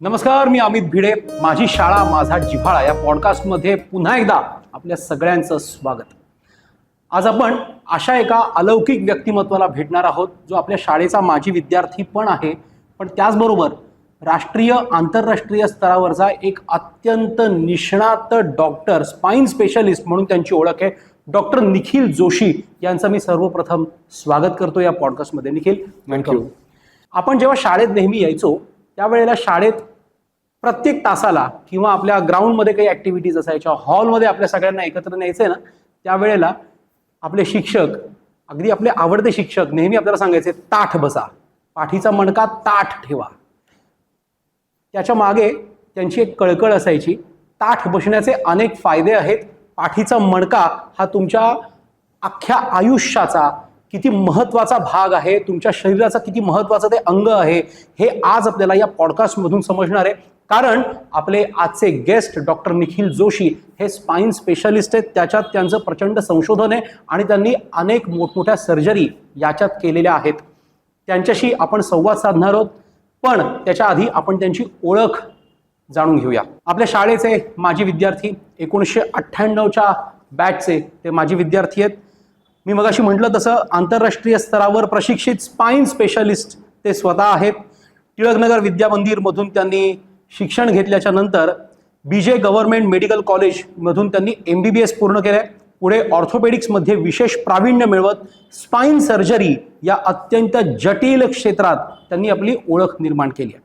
नमस्कार, मी अमित भिडे. माझी शाळा माझा जिव्हाळा या पॉडकास्टमध्ये पुन्हा एकदा आपल्या सगळ्यांचं स्वागत. आज आपण अशा एका अलौकिक व्यक्तिमत्वाला भेटणार आहोत जो आपल्या शाळेचा माजी विद्यार्थी पण आहे, पण त्याचबरोबर राष्ट्रीय आंतरराष्ट्रीय स्तरावरचा एक अत्यंत निष्णात डॉक्टर, स्पाइन स्पेशलिस्ट म्हणून त्यांची ओळख आहे. डॉक्टर निखिल जोशी यांचं मी सर्वप्रथम स्वागत करतो या पॉडकास्टमध्ये. निखिल, थँक्यू. आपण जेव्हा शाळेत नेहमी यायचो त्यावेळेला शाळेत प्रत्येक तासाला किंवा आपल्या ग्राउंडमध्ये काही ॲक्टिव्हिटीज असायच्या, हॉलमध्ये आपल्या सगळ्यांना एकत्र न्यायचे ना, त्यावेळेला आपले शिक्षक, अगदी आपले आवडते शिक्षक नेहमी आपल्याला सांगायचे, ताठ बसा, पाठीचा मणका ताठ ठेवा. त्याच्या मागे त्यांची एक कळकळ असायची. ताठ बसण्याचे अनेक फायदे आहेत. पाठीचा मणका हा तुमच्या अख्ख्या आयुष्याचा किती महत्त्वाचा भाग आहे, तुमच्या शरीराचा किती महत्त्वाचं ते अंग आहे, हे आज आपल्याला या पॉडकास्टमधून समजणार आहे. कारण आपले आजचे गेस्ट डॉक्टर निखिल जोशी हे स्पाइन स्पेशलिस्ट आहेत. त्याच्यात त्यांचं प्रचंड संशोधन आहे आणि त्यांनी अनेक मोठमोठ्या सर्जरी याच्यात केलेल्या आहेत. त्यांच्याशी आपण संवाद साधणार आहोत, पण त्याच्या आधी आपण त्यांची ओळख जाणून घेऊया. आपल्या शाळेचे माजी विद्यार्थी, 1998च्या बॅचचे ते माजी विद्यार्थी आहेत. मी मगाशी म्हटलं तसं आंतरराष्ट्रीय स्तरावर प्रशिक्षित स्पाइन स्पेशलिस्ट ते स्वतः आहेत. टिळकनगर विद्या मंदिरमधून त्यांनी शिक्षण घेतल्याच्या नंतर BJ गव्हर्नमेंट मेडिकल कॉलेजमधून त्यांनी MBBS पूर्ण केलं. पुढे ऑर्थोपेडिक्समध्ये विशेष प्रावीण्य मिळवत स्पाइन सर्जरी या अत्यंत जटिल क्षेत्रात त्यांनी आपली ओळख निर्माण केली आहे.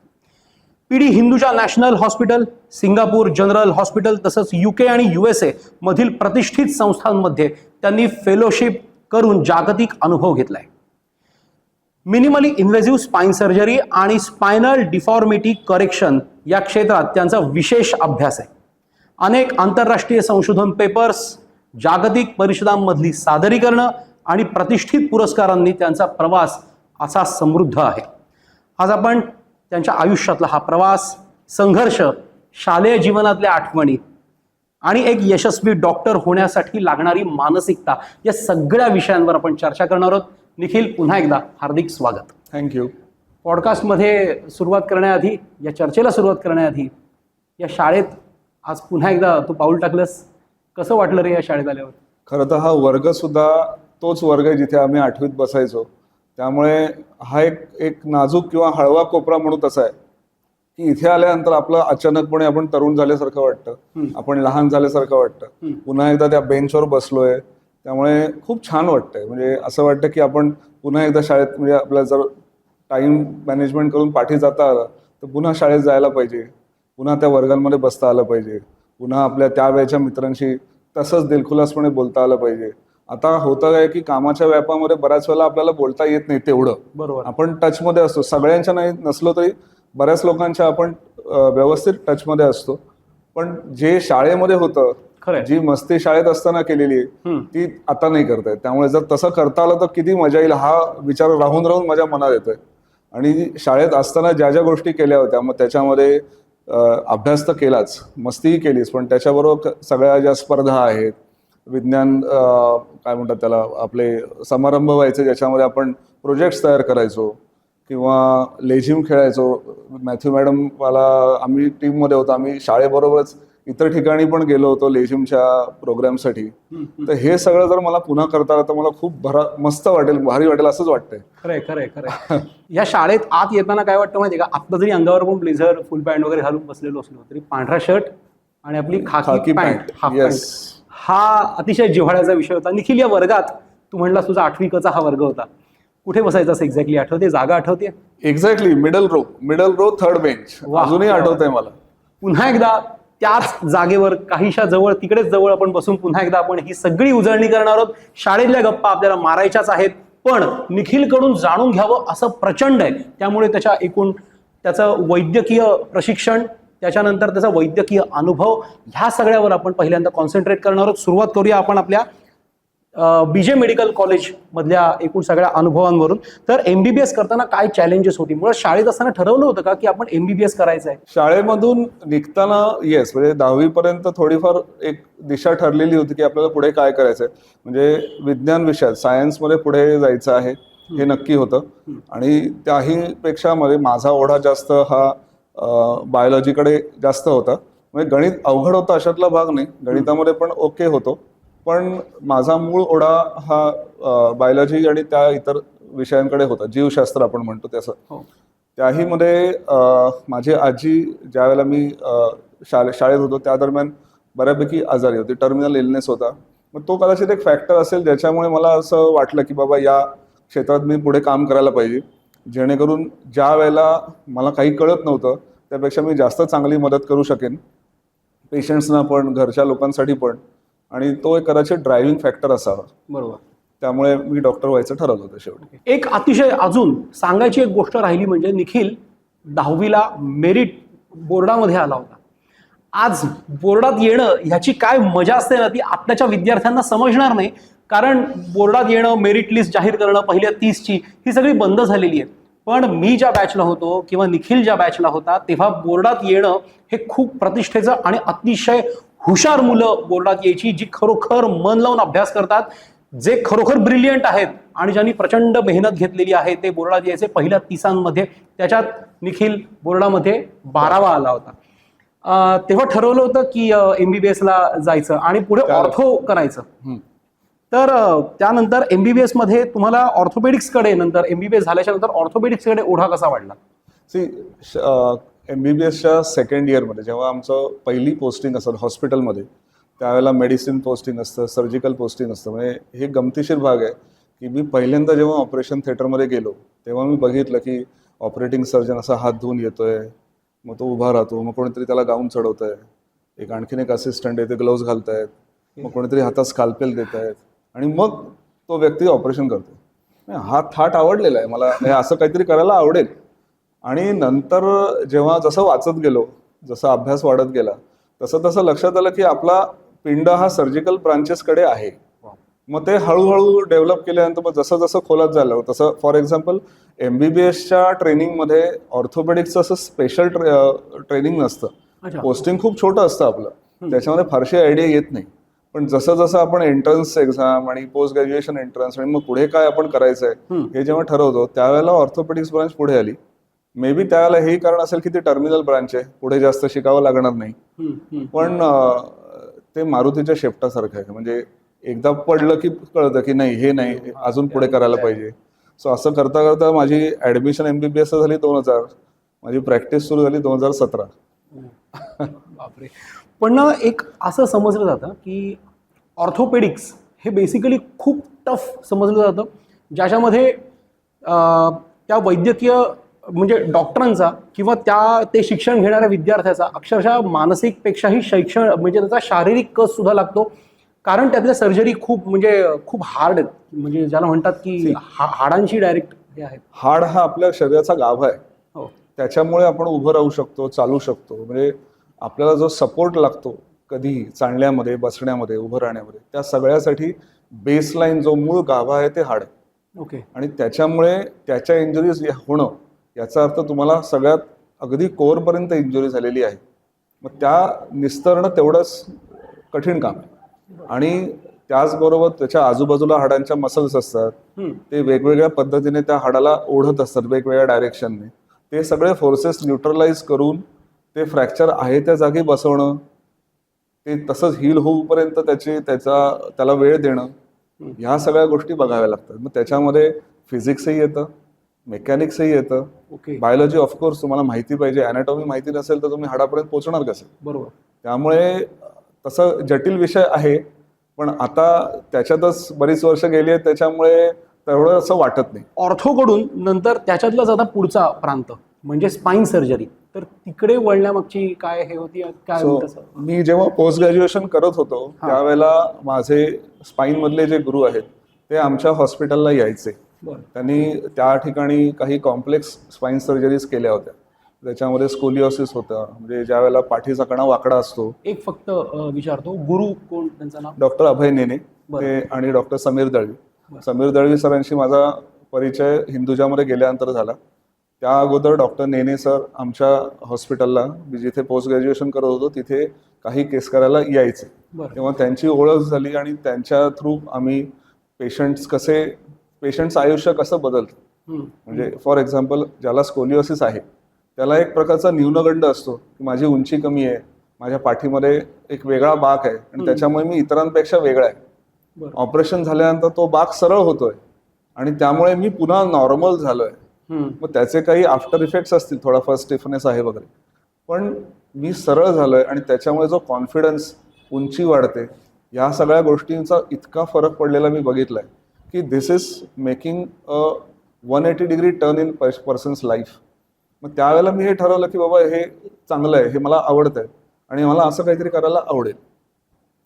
PD Hinduja national hospital, Singapore general hospital तसंच UK आणि USA मधील प्रतिष्ठित संस्थांमध्ये त्यांनी फेलोशिप करून जागतिक अनुभव घेतलाय. मिनिमली इन्व्हेसिव्ह स्पाइन सर्जरी आणि स्पायनल डिफॉर्मिटी करेक्शन या क्षेत्रात त्यांचा विशेष अभ्यास आहे. अनेक आंतरराष्ट्रीय संशोधन पेपर्स, जागतिक परिषदांमधली सादरीकरणं आणि प्रतिष्ठित पुरस्कारांनी त्यांचा प्रवास असा समृद्ध आहे. आज आपण त्यांच्या आयुष्यातला हा प्रवास, संघर्ष, शालेय जीवनातल्या आठवणी आणि एक यशस्वी डॉक्टर होण्यासाठी लागणारी मानसिकता या सगळ्या विषयांवर आपण चर्चा करणार आहोत. निखिल, पुन्हा एकदा हार्दिक स्वागत. थँक्यू. पॉडकास्टमध्ये सुरुवात करण्याआधी, या चर्चेला सुरुवात करण्याआधी, या शाळेत आज पुन्हा एकदा तू पाऊल टाकलंस, कसं वाटलं रे या शाळेत आल्यावर? खरं तर हा वर्ग सुद्धा तोच वर्ग आहे जिथे आम्ही 8वीत बसायचो. त्यामुळे हा एक नाजूक किंवा हळवा कोपरा म्हणून तसा आहे की इथे आल्यानंतर आपलं अचानकपणे आपण तरुण झाल्यासारखं वाटतं, आपण लहान झाल्यासारखं वाटतं. पुन्हा एकदा त्या बेंचवर बसलोय, त्यामुळे खूप छान वाटतंय. म्हणजे असं वाटतं की आपण पुन्हा एकदा शाळेत, म्हणजे आपल्याला जर टाइम मॅनेजमेंट करून पाठी जाता आलं तर पुन्हा शाळेत जायला पाहिजे, पुन्हा त्या वर्गांमध्ये बसता आलं पाहिजे, पुन्हा आपल्या त्या वेळच्या मित्रांशी तसंच दिलखुलासपणे बोलता आलं पाहिजे. आता होतं काय की कामाच्या व्यापामध्ये बऱ्याच वेळेला आपल्याला बोलता येत नाही तेवढं. बरोबर. आपण टचमध्ये असतो, सगळ्यांच्या नाही नसलो तरी बऱ्याच लोकांच्या आपण व्यवस्थित टचमध्ये असतो. पण जे शाळेमध्ये होतं, जी मस्ती शाळेत असताना केलेली ती आता नाही करतायत. त्यामुळे जर तसं करता आलं तर किती मजा येईल हा विचार राहून राहून माझ्या मनात येतोय. आणि शाळेत असताना ज्या ज्या गोष्टी केल्या होत्या, मग त्याच्यामध्ये अभ्यास तर केलाच, मस्तीही केलीच, पण त्याच्याबरोबर सगळ्या ज्या स्पर्धा आहेत, विज्ञान काय म्हणतात त्याला, आपले समारंभ व्हायचे ज्याच्यामध्ये आपण प्रोजेक्ट्स तयार करायचो किंवा लेझिम खेळायचो. मॅथ्यू मॅडम मला, आम्ही टीममध्ये होतो, आम्ही शाळेबरोबरच इतर ठिकाणी पण गेलो होतो लेझिमच्या प्रोग्रामसाठी. तर हे सगळं जर मला पुन्हा करता आलं तर मला खूप मस्त वाटेल, भारी वाटेल असंच वाटतंय. खरंय खरंय खरंय. या शाळेत आत येताना काय वाटतं माहितीये का, आता जरी अंगावर पण ब्लेझर, फुल पॅन्ट वगैरे घालून बसलेलो असलो तरी पांढरा शर्ट आणि आपली खाकी पॅन्ट, हाफ पॅन्ट, हा अतिशय जिव्हाळ्याचा विषय होता. निखिल, या वर्गात तू म्हणलास तुझा 8वीचा हा वर्ग होता, कुठे बसायचा एक्झॅक्टली आठवते? जागा आठवते? Exactly middle row, third bench. अजूनही आठवतंय मला. पुन्हा एकदा त्याच जागेवर, काहीशा जवळ, तिकडेच जवळ आपण बसून पुन्हा एकदा आपण ही सगळी उजळणी करणार आहोत. शाळेतल्या गप्पा आपल्याला मारायच्याच आहेत, पण निखिलकडून जाणून घ्यावं असं प्रचंड आहे. त्यामुळे त्याचं वैद्यकीय प्रशिक्षण, त्याच्यानंतर त्याचा वैद्यकीय अनुभव, ह्या सगळ्यावर आपण पहिल्यांदा कॉन्सन्ट्रेट करणार आहोत. सुरुवात करूया आपण आपल्या BJ मेडिकल कॉलेज मधल्या एकूण सगळ्या अनुभवांवरून. तर MBBS करताना काय चॅलेंजेस होती? मुळात शाळेत असताना ठरवलं होतं का की आपण MBBS करायचं आहे? शाळेमधून निघताना येस, म्हणजे 10वी पर्यंत थोडीफार एक दिशा ठरलेली होती की आपल्याला पुढे काय करायचंय. म्हणजे विज्ञान विषयात, सायन्समध्ये पुढे जायचं आहे हे नक्की होतं. आणि त्याही पेक्षा मध्ये माझा ओढा जास्त हा बायोलॉजीकडे जास्त होता. म्हणजे गणित अवघड होतं अशातला भाग नाही, गणितामध्ये पण ओके होतो, पण माझा मूळ ओढा हा बायोलॉजी आणि त्या इतर विषयांकडे होता, जीवशास्त्र आपण म्हणतो त्याचं. त्याही मध्ये माझी आजी ज्या वेळेला मी शाळेत होतो त्या दरम्यान बऱ्यापैकी आजारी होती, टर्मिनल इलनेस होता. मग तो कदाचित एक फॅक्टर असेल ज्याच्यामुळे मला असं वाटलं की बाबा या क्षेत्रात मी पुढे काम करायला पाहिजे, जेणेकरून ज्या वेळेला मला काही कळत नव्हतं त्यापेक्षा मी जास्त चांगली मदत करू शकेन पेशंट्सना पण, घरच्या लोकांसाठी पण, आणि तो एक कदाचित ड्रायव्हिंग फॅक्टर असावा. बरोबर. त्यामुळे मी डॉक्टर व्हायचं ठरवलं होतं शेवटी. एक अतिशय अजून सांगायची एक गोष्ट राहिली म्हणजे निखिल 10वीला मेरिट बोर्डामध्ये आला होता. आज बोर्डात येणं ह्याची काय मजा असते ना, ती आत्ताच्या विद्यार्थ्यांना समजणार नाही. कारण बोर्डात येणं, मेरिट लिस्ट जाहीर करणं, पहिल्या 30ची ही सगळी बंद झालेली आहे. पण मी ज्या बॅचला होतो किंवा निखिल ज्या बॅचला होता तेव्हा बोर्डात येणं हे खूप प्रतिष्ठेचं आणि अतिशय हुशार मुलं बोर्डात यायची, जी खरोखर मन लावून अभ्यास करतात, जे खरोखर ब्रिलियंट आहेत आणि ज्यांनी प्रचंड मेहनत घेतलेली आहे ते बोर्डात यायचे पहिल्या 30ांमध्ये. त्याच्यात निखिल बोर्डामध्ये 12वा आला होता. तेव्हा ठरवलं होतं की MBBS ला जायचं आणि पुढे ऑर्थो करायचं. तर त्यानंतर MBBS मध्ये तुम्हाला ऑर्थोपेडिक्सकडे, नंतर MBBS झाल्याच्या नंतर ऑर्थोपेडिक्सकडे ओढा कसा वाढला? MBBSच्या सेकंड इयरमध्ये जेव्हा आमचं पहिली पोस्टिंग असेल हॉस्पिटलमध्ये, त्यावेळेला मेडिसिन पोस्टिंग असतं, सर्जिकल पोस्टिंग असतं. म्हणजे हे गमतीशीर भाग आहे की मी पहिल्यांदा जेव्हा ऑपरेशन थिएटरमध्ये गेलो तेव्हा मी बघितलं की ऑपरेटिंग सर्जन असा हात धुवून येतोय, मग तो उभा राहतो, मग कोणीतरी त्याला गाऊन चढवतंय, एक आणखीन एक असिस्टंट आहे ते ग्लोव्ज घालतायत, मग कोणीतरी हातात स्काल्पेल देत आहेत, आणि मग तो व्यक्ती ऑपरेशन करतो. हा थाट आवडलेला आहे मला, हे असं काहीतरी करायला आवडेल. आणि नंतर जेव्हा जसं वाचत गेलो, जसा अभ्यास वाढत गेला, तसं तसं लक्षात आलं की आपला पिंड हा सर्जिकल ब्रांचेसकडे आहे. मग ते हळूहळू डेव्हलप केल्यानंतर मग जसं जसं खोलात झालं तसं, फॉर एक्झाम्पल MBBSच्या ट्रेनिंगमध्ये ऑर्थोपेडिक्सचं असं स्पेशल ट्रेनिंग नसतं. पोस्टिंग खूप छोटं असतं आपलं, त्याच्यामध्ये फारशी आयडिया येत नाही. पण जसं जसं आपण एंट्रन्स एक्झाम आणि पोस्ट ग्रॅज्युएशन एंट्रन्स आणि मग पुढे काय आपण करायचंय हे जेव्हा ठरवतो त्यावेळेला ऑर्थोपेडिक्स ब्रांच पुढे आली. मे बी त्यावेळेला हेही कारण असेल की ती टर्मिनल ब्रांच आहे, पुढे जास्त शिकावं लागणार नाही. पण ते मारुतीच्या शेपटासारखं आहे, म्हणजे एकदा पडलं की कळतं की नाही, हे नाही, अजून पुढे करायला पाहिजे. सो असं करता करता माझी ऍडमिशन MBBS झाली 2000, माझी प्रॅक्टिस सुरू झाली 2017. बापरे. पण एक असं समजलं जातं की ऑर्थोपेडिक्स हे बेसिकली खूप टफ समजलं जातं, ज्याच्यामध्ये त्या वैद्यकीय म्हणजे डॉक्टरांचा किंवा ते शिक्षण घेणाऱ्या विद्यार्थ्याचा अक्षरशः मानसिकपेक्षाही म्हणजे त्याचा शारीरिक कस सुद्धा लागतो. कारण त्यातल्या सर्जरी खूप हार्ड आहेत, म्हणजे ज्याला म्हणतात की हाडांशी डायरेक्ट हे आहेत. हाड हा आपल्या शरीराचा गाभा आहे, त्याच्यामुळे आपण उभं राहू शकतो, चालू शकतो. म्हणजे आपल्याला जो सपोर्ट लागतो कधीही चालण्यामध्ये, बसण्यामध्ये, उभं राहण्यामध्ये, त्या सगळ्यासाठी बेसलाईन जो मूळ गाभा आहे ते हाड आहे. आणि त्याच्यामुळे त्याच्या इंजुरीज होणं याचा अर्थ तुम्हाला सगळ्यात अगदी कोअरपर्यंत इंजुरी झालेली आहे. मग त्या निस्तरणं तेवढंच कठीण काम आहे. आणि त्याचबरोबर त्याच्या आजूबाजूला हाडांच्या मसल्स असतात, ते वेगवेगळ्या पद्धतीने त्या हाडाला ओढत असतात वेगवेगळ्या डायरेक्शनने. ते सगळे फोर्सेस न्यूट्रलाइज करून ते फ्रॅक्चर आहे त्या जागी बसवणं, ते तसंच हील होऊपर्यंत त्याला वेळ देणं, ह्या सगळ्या गोष्टी बघाव्या लागतात. मग त्याच्यामध्ये फिजिक्सही येतं, मेकॅनिक्सही येतं, बायोलॉजी ऑफकोर्स तुम्हाला माहिती पाहिजे. अॅनाटॉमी माहिती नसेल तर तुम्ही हाडापर्यंत पोहोचणार कसं? बरोबर. त्यामुळे तसं जटिल विषय आहे, पण आता त्याच्यातच बरीच वर्ष गेली आहेत, त्याच्यामुळे तेवढं असं वाटत नाही. ऑर्थोकडून नंतर त्याच्यातलाच आता पुढचा प्रांत म्हणजे स्पाइन सर्जरी, तर तिकडे वळण्यामागची काय हे होती, काय? मी जेव्हा पोस्ट ग्रॅज्युएशन करत होतो त्यावेळेला माझे स्पाइन मधले जे गुरु आहेत ते आमच्या हॉस्पिटलला यायचे. त्यांनी त्या ठिकाणी काही कॉम्प्लेक्स स्पाइन सर्जरीज केल्या होत्या. त्याच्यामध्ये स्कोलिओसिस होता, म्हणजे ज्या वेळेला पाठीचा कणा वाकडा असतो. एक फक्त विचारतो, गुरु कोण त्यांचं नाव? डॉक्टर अभय नेने ते आणि डॉक्टर समीर दळवी. समीर दळवी सरांशी माझा परिचय हिंदुजामध्ये गेल्यानंतर झाला. त्या अगोदर डॉक्टर नेने सर आमच्या हॉस्पिटलला, मी जिथे पोस्ट ग्रॅज्युएशन करत होतो तिथे काही केस करायला यायचे. तेव्हा त्यांची ओळख झाली आणि त्यांच्या थ्रू आम्ही पेशंटचं आयुष्य कसं बदलतं, म्हणजे फॉर एक्झाम्पल ज्याला स्कोलिओसिस आहे त्याला एक प्रकारचा न्यूनगंड असतो की माझी उंची कमी आहे, माझ्या पाठीमध्ये एक वेगळा बाक आहे आणि त्याच्यामुळे मी इतरांपेक्षा वेगळा आहे. ऑपरेशन झाल्यानंतर तो बाक सरळ होतोय आणि त्यामुळे मी पुन्हा नॉर्मल झालोय. मग त्याचे काही आफ्टर इफेक्ट्स असतील, थोडाफार स्टिफनेस आहे वगैरे, पण मी सरळ झालोय आणि त्याच्यामुळे जो कॉन्फिडन्स, उंची वाढते, या सगळ्या गोष्टींचा इतका फरक पडलेला मी बघितलाय की this is making a 180 degree turn in person's life. मग त्यावेळेला मी हे ठरवलं की बाबा हे चांगलं आहे, हे मला आवडतंय आणि मला असं काहीतरी करायला आवडेल.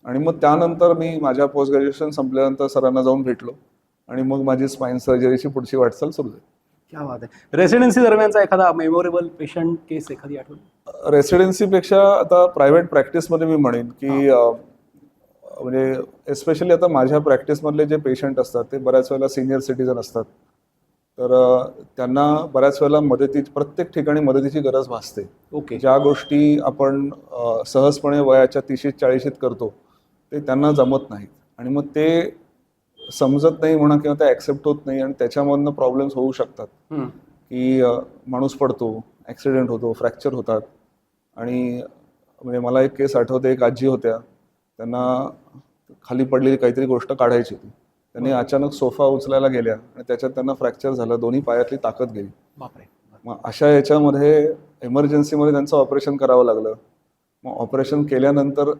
आणि मग त्यानंतर मी माझ्या पोस्ट ग्रॅज्युएशन संपल्यानंतर सरांना जाऊन भेटलो आणि मग माझी स्पाईन सर्जरीची पुढची वाटचाल सुरू झाली. क्या बात आहे. रेसिडेन्सी दरम्यानचा एखादा मेमोरेबल पेशंट केस एखादी आठवण? रेसिडेन्सीपेक्षा आता प्रायव्हेट प्रॅक्टिसमध्ये मी म्हणेन की म्हणजे एस्पेशली आता माझ्या प्रॅक्टिसमधले जे पेशंट असतात ते बऱ्याच वेळेला सिनियर सिटीजन असतात. तर त्यांना बऱ्याच वेळेला प्रत्येक ठिकाणी मदतीची गरज भासते. ओके. ज्या गोष्टी आपण सहजपणे वयाच्या 30-40 करतो ते त्यांना जमत नाहीत आणि मग ते समजत नाही म्हणा किंवा ते ऍक्सेप्ट होत नाही आणि त्याच्यामधनं प्रॉब्लेम्स होऊ शकतात की माणूस पडतो, ऍक्सिडेंट होतो, फ्रॅक्चर होतात. आणि म्हणजे मला एक केस आठवते, एक आजी होत्या, त्यांना खाली पडलेली काहीतरी गोष्ट काढायची होती. त्यांनी अचानक सोफा उचलायला गेल्या आणि त्याच्यात त्यांना फ्रॅक्चर झालं, दोन्ही पायातली ताकद गेली. मग अशा याच्यामध्ये इमर्जन्सीमध्ये त्यांचं ऑपरेशन करावं लागलं. मग ऑपरेशन केल्यानंतर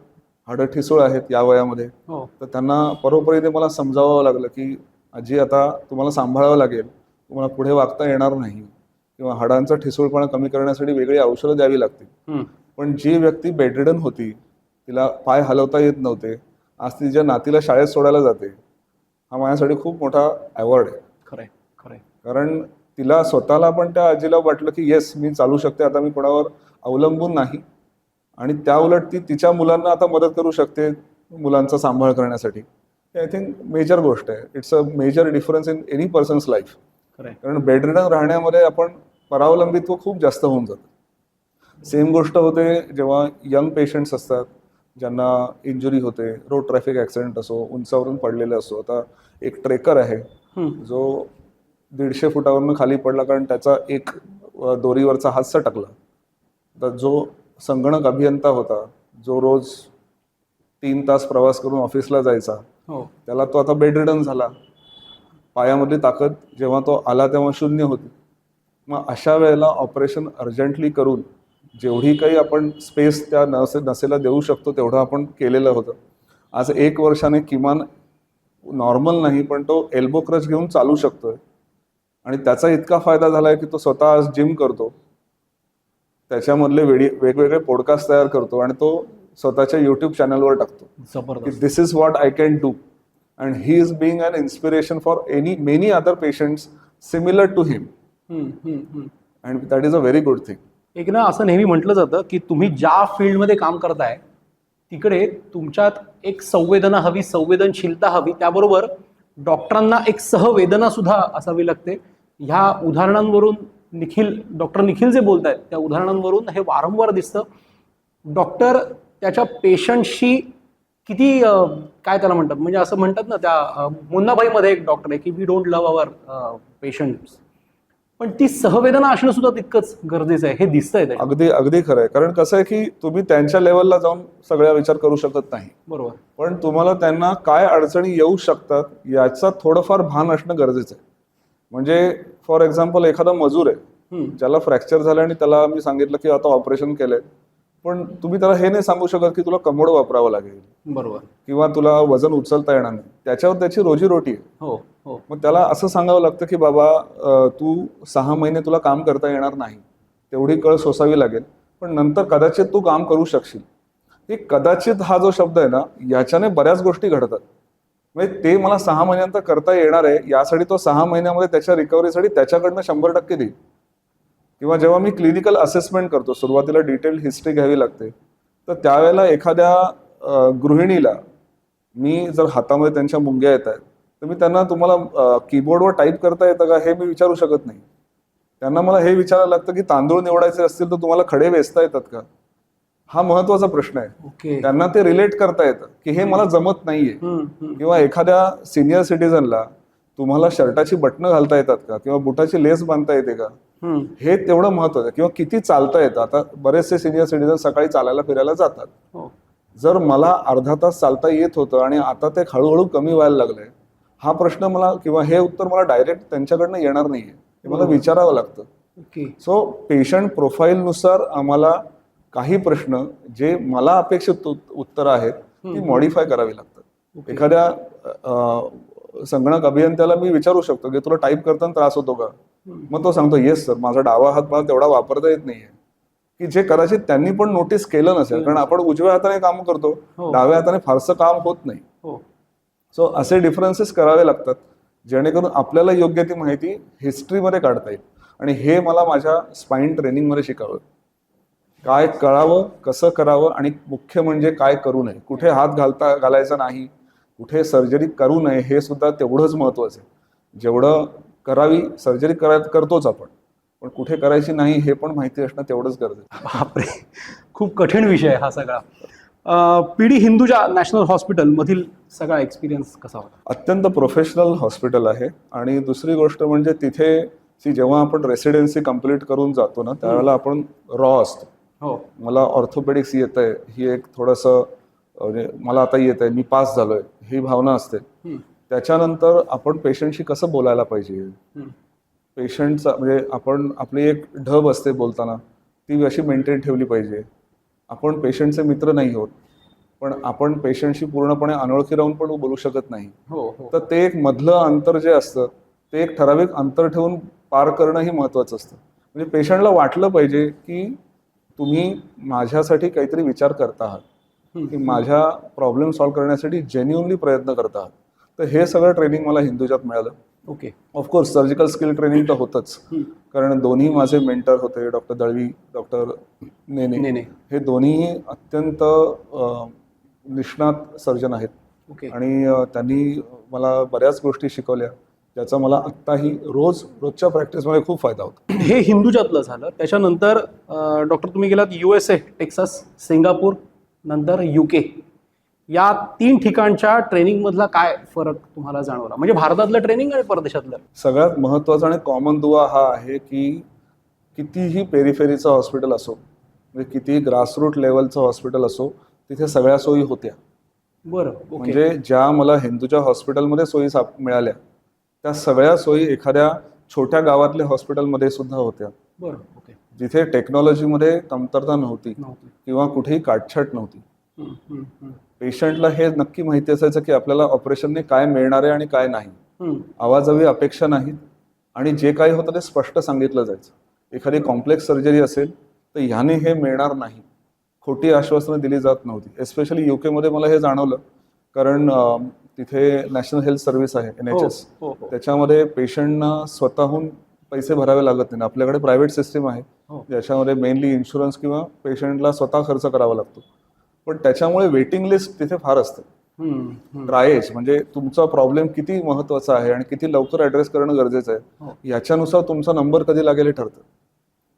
हाडं ठिसूळ आहेत या वयामध्ये, तर त्यांना परोपरीने मला समजावं लागलं की आजी आता तुम्हाला सांभाळावं लागेल, तुम्हाला पुढे वागता येणार नाही किंवा हाडांचा ठिसूळपणा कमी करण्यासाठी वेगळी औषधं द्यावी लागतील. पण जी व्यक्ती बेडरिडन होती, तिला पाय हलवता येत नव्हते, आज तिच्या नातीला शाळेत सोडायला जाते, हा माझ्यासाठी खूप मोठा अवॉर्ड आहे. खरंय खरंय. कारण तिला स्वतःला पण त्या आजीला वाटलं की येस मी चालू शकते, आता मी कोणावर अवलंबून नाही. आणि त्या उलट ती तिच्या मुलांना आता मदत करू शकते मुलांचा सांभाळ करण्यासाठी. आय थिंक मेजर गोष्ट आहे. It's a major difference in any person's life. कारण बेडरिडन राहण्यामध्ये आपण परावलंबित्व खूप जास्त होऊन जातं. सेम गोष्ट होते जेव्हा यंग पेशंट्स असतात ज्यांना इंजुरी होते, रोड ट्रॅफिक ऍक्सिडेंट असो, उंचावरून पडलेलं असो. आता एक ट्रेकर आहे जो 150 फुटावरून खाली पडला कारण त्याचा एक दोरीवरचा हात सटकला. तर जो संगणक अभियंता होता, जो रोज 3 तास प्रवास करून ऑफिसला जायचा, त्याला तो आता बेडरिडन झाला. पायामधली ताकद जेव्हा तो आला तेव्हा 0 होती. मग अशा वेळेला ऑपरेशन अर्जंटली करून जेवढी काही आपण स्पेस त्या नसेला देऊ शकतो तेवढं आपण केलेलं होतं. आज 1 वर्षाने किमान नॉर्मल नाही पण तो एल्बो क्रच घेऊन चालू शकतोय आणि त्याचा इतका फायदा झालाय की तो स्वतः आज जिम करतो, त्याच्यामधले वेगवेगळे पॉडकास्ट तयार करतो आणि तो स्वतःच्या युट्यूब चॅनलवर टाकतो की this is what I can do. And he is being an inspiration for many other patients similar to him. And that is a very good thing. एक ना असं नेहमी म्हटलं जातं की तुम्ही ज्या फील्डमध्ये काम करताय तिकडे तुमच्यात एक संवेदना हवी, संवेदनशीलता हवी, त्याबरोबर डॉक्टरांना एक सहवेदना सुद्धा असावी लागते. ह्या उदाहरणांवरून डॉक्टर निखिल जे बोलत आहेत त्या उदाहरणांवरून हे वारंवार दिसतं. डॉक्टर त्याच्या पेशंटशी किती काय त्याला म्हणतात, म्हणजे असं म्हणतात ना त्या मुन्नाभाईमध्ये एक डॉक्टर आहे की we don't love our patients, पण ती सहवेदना असणं सुद्धा तितकंच गरजेचं आहे, हे दिसतंय. अगदी खरं आहे. कारण कसं आहे की तुम्ही त्यांच्या लेवलला जाऊन सगळ्या विचार करू शकत नाही. बरोबर. पण तुम्हाला त्यांना काय अडचणी येऊ शकतात याचा थोडंफार भान असणं गरजेचं आहे. म्हणजे फॉर एक्झाम्पल एखादा मजूर आहे ज्याला फ्रॅक्चर झालं आणि त्याला मी सांगितलं की आता ऑपरेशन केलंय, पण तुम्ही त्याला हे नाही सांगू शकत की तुला कमोड वापरावं लागेल, बरोबर, किंवा तुला वजन उचलता येणार नाही. त्याच्यावर त्याची रोजीरोटी आहे. हो हो. मग त्याला असं सांगावं लागतं की बाबा तू 6 महिने तुला काम करता येणार नाही, तेवढी कळ सोसावी लागेल, पण नंतर कदाचित तू काम करू शकशील. हे कदाचित हा जो शब्द आहे ना, याच्याने बऱ्याच गोष्टी घडतात. म्हणजे ते मला 6 महिन्यांत करता येणार आहे यासाठी तो 6 महिन्यामध्ये त्याच्या रिकव्हरीसाठी त्याच्याकडनं 100% देईल. किंवा जेव्हा मी क्लिनिकल असेसमेंट करतो, सुरुवातीला डिटेल हिस्ट्री घ्यावी लागते, तर त्यावेळेला एखाद्या गृहिणीला मी जर हातामध्ये त्यांच्या मुंग्या येत आहेत तर मी त्यांना तुम्हाला कीबोर्डवर टाईप करता येतं का हे मी विचारू शकत नाही. त्यांना मला हे विचारायला लागतं की तांदूळ निवडायचे असतील तर तुम्हाला खडे वेचता येतात का, हा महत्वाचा प्रश्न आहे. त्यांना ते रिलेट करता येतं की हे मला जमत नाहीये. किंवा एखाद्या सिनियर सिटीजनला तुम्हाला शर्टाची बटणं घालता येतात का किंवा बुटाची लेस बांधता येते का, हे तेवढं महत्वाचं आहे. किंवा किती चालता येतं. आता बरेचसे सिनियर सिटीजन सकाळी चालायला फिरायला जातात. जर मला अर्धा तास चालता येत होतं आणि आता ते हळूहळू कमी व्हायला लागलंय, हा प्रश्न मला किंवा हे उत्तर मला डायरेक्ट त्यांच्याकडनं येणार नाहीये, हे मला विचारावं लागतं. सो पेशंट प्रोफाईलनुसार आम्हाला काही प्रश्न जे मला अपेक्षित उत्तर आहेत ती मॉडिफाय करावी लागतात. एखाद्या संगणक अभियंत्याला मी विचारू शकतो की तुला टाईप करताना त्रास होतो का, मग तो सांगतो येस सर, माझा डावा हात मला तेवढा वापरता येत नाहीये, की जे कदाचित त्यांनी पण नोटीस केलं नसेल. कारण आपण उजव्या हाताने काम करतो, डाव्या हाताने फारसं काम होत नाही. सो असे डिफरन्सेस करावे लागतात जेणेकरून आपल्याला योग्य ती माहिती हिस्ट्रीमध्ये काढता येईल. आणि हे मला माझ्या स्पाईन ट्रेनिंगमध्ये शिकावं, काय कळावं, कसं करावं, आणि मुख्य म्हणजे काय करू नये, कुठे हात घालायचा नाही, कुठे सर्जरी करू नये, हे सुद्धा तेवढंच महत्वाचं आहे. जेवढं करावी सर्जरी करतोच आपण, पण कुठे करायची नाही हे पण माहिती असणं तेवढंच गरजेचं. बापरे, खूप कठीण विषय आहे हा सगळा. पीडी हिंदुजा नॅशनल हॉस्पिटल मधील सगळा एक्सपिरियन्स कसा होता? अत्यंत प्रोफेशनल हॉस्पिटल आहे. आणि दुसरी गोष्ट म्हणजे तिथे जेव्हा आपण रेसिडेन्सी कंप्लीट करून जातो ना, त्यावेळेला आपण रॉ असतो. मला ऑर्थोपेडिक्स येत आहे ही एक थोडंसं मला आता येत आहे, मी पास झालोय ही भावना असते. त्याच्यानंतर आपण पेशंटशी कसं बोलायला पाहिजे, पेशंटचा म्हणजे आपण आपली एक ढब असते बोलताना, ती अशी मेंटेन ठेवली पाहिजे. आपण पेशंटचे मित्र नाही होत, पण आपण पेशंटशी पूर्णपणे अनोळखी राहून पण बोलू शकत नाही. तर ते एक मधलं अंतर जे असतं ते एक ठराविक अंतर ठेवून पार करणं ही महत्वाचं असतं. म्हणजे पेशंटला वाटलं पाहिजे की तुम्ही माझ्यासाठी काहीतरी विचार करता आहात, की माझ्या प्रॉब्लेम सॉल्व्ह करण्यासाठी जेन्युअनली प्रयत्न करत आहात. तर हे सगळं ट्रेनिंग मला हिंदुजात मिळालं. ऑफकोर्स सर्जिकल स्किल ट्रेनिंग तर होतच, कारण दोन्ही माझे मेंटर होते, डॉक्टर दळवी, डॉक्टर नेने. हे दोन्ही अत्यंत निष्णात सर्जन आहेत. आणि त्यांनी मला बऱ्याच गोष्टी शिकवल्या ज्याचा मला आत्ताही रोजच्या प्रॅक्टिसमध्ये खूप फायदा होतो. हे हिंदुजातलं झालं. त्याच्यानंतर डॉक्टर तुम्ही गेलात USA, टेक्सास, सिंगापूर, नंतर UK. या 3 ठिकाणच्या ट्रेनिंग मधला काय फरक तुम्हाला जाणवला? म्हणजे भारतातलं ट्रेनिंग आणि परदेशातलं. सगळ्यात महत्वाचा आणि कॉमन दुवा हा आहे की कितीही पेरिफेरीचं हॉस्पिटल असो, म्हणजे कितीही ग्रासरूट लेवलचं हॉस्पिटल असो, तिथे सगळ्या सोयी होत्या. म्हणजे ज्या मला हिंदुजा हॉस्पिटलमध्ये सोयी मिळाल्या त्या सगळ्या सोयी एखाद्या छोट्या गावातल्या हॉस्पिटलमध्ये सुद्धा होत्या. जिथे टेक्नॉलॉजीमध्ये कमतरता नव्हती किंवा कुठेही काटछाट नव्हती. पेशंटला हे नक्की माहिती असायचं की आपल्याला ऑपरेशनने काय मिळणार आहे आणि काय नाही. आवाजावी अपेक्षा नाहीत आणि जे काही होतं ते स्पष्ट सांगितलं जायचं. एखादी कॉम्प्लेक्स सर्जरी असेल तर ह्याने हे मिळणार नाही, खोटी आश्वासनं दिली जात नव्हती. एस्पेशली UK मध्ये मला हे जाणवलं, कारण तिथे नॅशनल हेल्थ सर्व्हिस आहे NHS. त्याच्यामध्ये पेशंटना स्वतःहून पैसे भरावे लागत नाही. आपल्याकडे प्रायव्हेट सिस्टीम आहे ज्याच्यामध्ये मेनली इन्शुरन्स किंवा पेशंटला स्वतः खर्च करावा लागतो. पण त्याच्यामुळे वेटिंग लिस्ट तिथे फार असते. ट्रायेज म्हणजे तुमचा प्रॉब्लेम किती महत्वाचा आहे आणि किती लवकर ऍड्रेस करणं गरजेचं आहे याच्यानुसार तुमचा नंबर कधी लागेल हे ठरतं.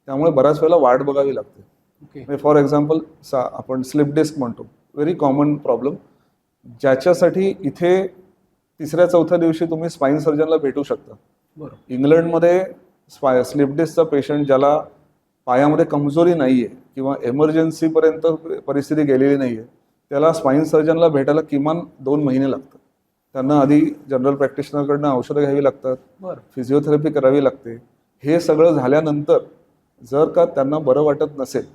त्यामुळे बऱ्याच वेळेला वाट बघावी लागते. फॉर एक्झाम्पल आपण स्लिप डिस्क म्हणतो, व्हेरी कॉमन प्रॉब्लेम, ज्याच्यासाठी इथे 3-4 दिवशी तुम्ही स्पाईन सर्जनला भेटू शकता. इंग्लंडमध्ये स्लिप डिस्कचा पेशंट ज्याला पायामध्ये कमजोरी नाहीये किंवा एमर्जन्सी पर्यंत परिस्थिती गेलेली नाहीये, त्याला स्पाईन सर्जनला भेटायला किमान 2 महिने लागतात. त्यांना आधी जनरल प्रॅक्टिशनरकडनं औषधं घ्यावी लागतात, फिजिओथेरपी करावी लागते. हे सगळं झाल्यानंतर जर का त्यांना बरं वाटत नसेल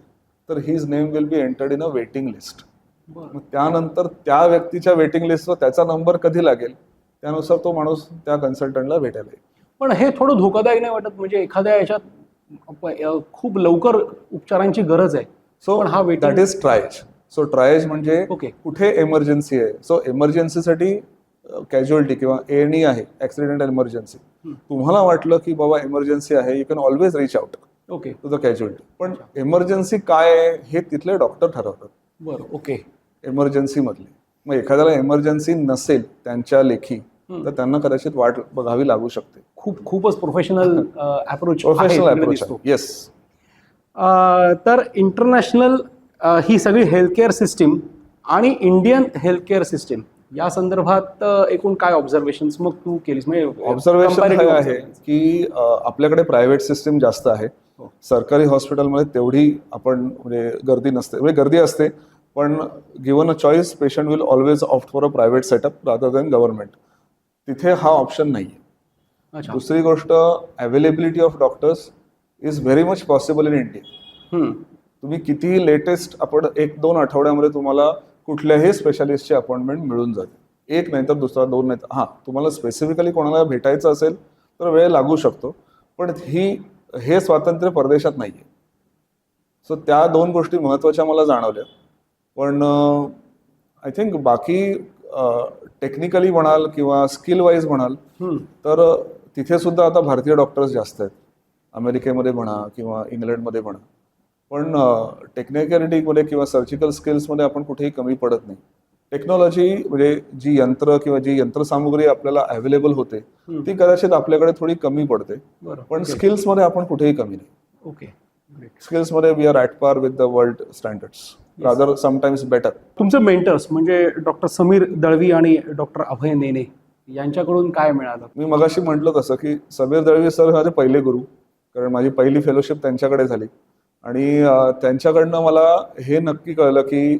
तर his name will be entered in a waiting list. मग त्यानंतर त्या व्यक्तीच्या वेटिंग लिस्टवर त्याचा नंबर कधी लागेल त्यानुसार तो माणूस त्या कन्सल्टंटला भेटायला येईल. पण हे थोडं धोकादायक नाही वाटत? म्हणजे एखाद्या याच्यात खूप लवकर उपचारांची गरज आहे. So that is triage. So triage म्हणजे कुठे एमर्जन्सी आहे. सो एमर्जन्सीसाठी कॅज्युअलिटी किंवा A&E आहे, ऍक्सिडेंटल इमर्जन्सी. तुम्हाला वाटलं की बाबा एमर्जन्सी आहे, you can always reach out to the casualty. पण एमर्जन्सी काय आहे हे तिथले डॉक्टर ठरवतात एमर्जन्सी मधले. मग एखाद्याला एमर्जन्सी नसेल त्यांच्या लेखी तर त्यांना कदाचित वाट बघावी लागू शकते. खूपच प्रोफेशनल अप्रोच. येस. तर इंटरनॅशनल ही सगळी हेल्थकेअर सिस्टीम आणि इंडियन हेल्थकेअर सिस्टीम या संदर्भात एकूण काय ऑब्झर्वेशन्स मग तू केलीस? म्हणजे ऑब्झर्वेशन हे comparative आहे observations. की आपल्याकडे प्रायव्हेट सिस्टीम जास्त आहे. हो. सरकारी हॉस्पिटलमध्ये तेवढी आपण म्हणजे गर्दी नसते, म्हणजे गर्दी असते, पण given a choice patient will always opt for a private setup rather than government. तिथे हा ऑप्शन नाही आहे. अच्छा. दुसरी गोष्ट, availability of doctors is very much possible in India. तुम्ही किती लेटेस्ट, आपण 1-2 आठवड्यामध्ये तुम्हाला कुठल्याही स्पेशालिस्टची अपॉइंटमेंट मिळून जाते. एक नाही तर दुसरा, 2 नाही तर, हां, तुम्हाला स्पेसिफिकली कोणाला भेटायचं असेल तर वेळ लागू शकतो, पण हे स्वातंत्र्य परदेशात नाही आहे. सो त्या 2 गोष्टी महत्त्वाच्या मला जाणवल्या. पण आय थिंक बाकी टेक्निकली म्हणाल किंवा स्किल वाईज म्हणाल तर तिथे सुद्धा आता भारतीय डॉक्टर्स जास्त आहेत, अमेरिकेमध्ये म्हणा किंवा इंग्लंडमध्ये म्हणा. पण टेक्निकॅलिटीमध्ये किंवा सर्जिकल स्किल्समध्ये आपण कुठेही कमी पडत नाही. टेक्नॉलॉजी म्हणजे जी यंत्र किंवा जी यंत्रसामुग्री आपल्याला अवेलेबल होते ती कदाचित आपल्याकडे थोडी कमी पडते, पण स्किल्समध्ये आपण कुठेही कमी नाही. ओके. स्किल्समध्ये we are at par with the world standards, rather sometimes better. तुमचे मेंटर्स म्हणजे डॉक्टर समीर दळवी आणि डॉक्टर अभय नेने यांच्याकडून काय मिळालं? मी मगाशी म्हटलं तसं की समीर दळवी सर माझे पहिले गुरु, कारण माझी पहिली फेलोशिप त्यांच्याकडे झाली. आणि त्यांच्याकडनं मला हे नक्की कळलं की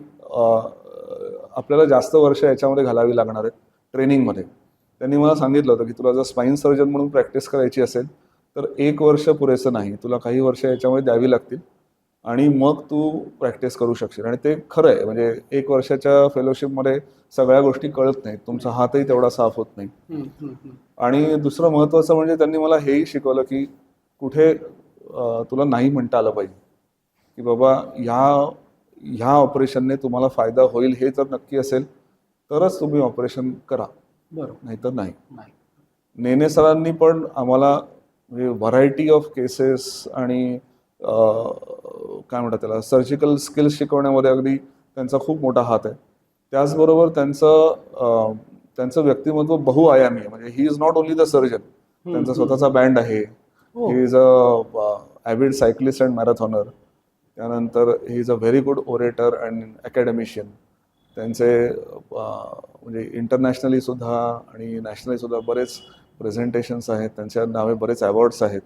आपल्याला जास्त वर्ष याच्यामध्ये घालावी लागणार आहेत ट्रेनिंगमध्ये. त्यांनी मला सांगितलं होतं की तुला जर स्पाईन सर्जन म्हणून प्रॅक्टिस करायची असेल तर 1 वर्ष पुरेसं नाही, तुला काही वर्ष याच्यामध्ये द्यावी लागतील आणि मग तू प्रॅक्टिस करू शकशील. आणि ते खरं आहे, म्हणजे 1 वर्षाच्या फेलोशिपमध्ये सगळ्या गोष्टी कळत नाहीत, तुमचा हातही तेवढा साफ होत नाही. आणि दुसरं महत्त्वाचं म्हणजे त्यांनी मला हेही शिकवलं की कुठे तुला नाही म्हणता आलं पाहिजे, की बाबा ह्या ऑपरेशनने तुम्हाला फायदा होईल हे जर नक्की असेल तरच तुम्ही ऑपरेशन करा, नाहीतर नाही. नेने सरांनी पण आम्हाला म्हणजे व्हरायटी ऑफ केसेस आणि काय म्हणतात त्याला सर्जिकल स्किल्स शिकवण्यामध्ये अगदी त्यांचा खूप मोठा हात आहे. त्याचबरोबर त्यांचं व्यक्तिमत्व बहुआयामी आहे. म्हणजे he is not only the surgeon, त्यांचा स्वतःचा बँड आहे, he is a avid cyclist and marathoner. त्यानंतर he is a very good orator and academician. त्यांचे म्हणजे इंटरनॅशनली सुद्धा आणि नॅशनली सुद्धा बरेच प्रेझेंटेशन्स आहेत, त्यांच्या नावे बरेच अवॉर्ड्स आहेत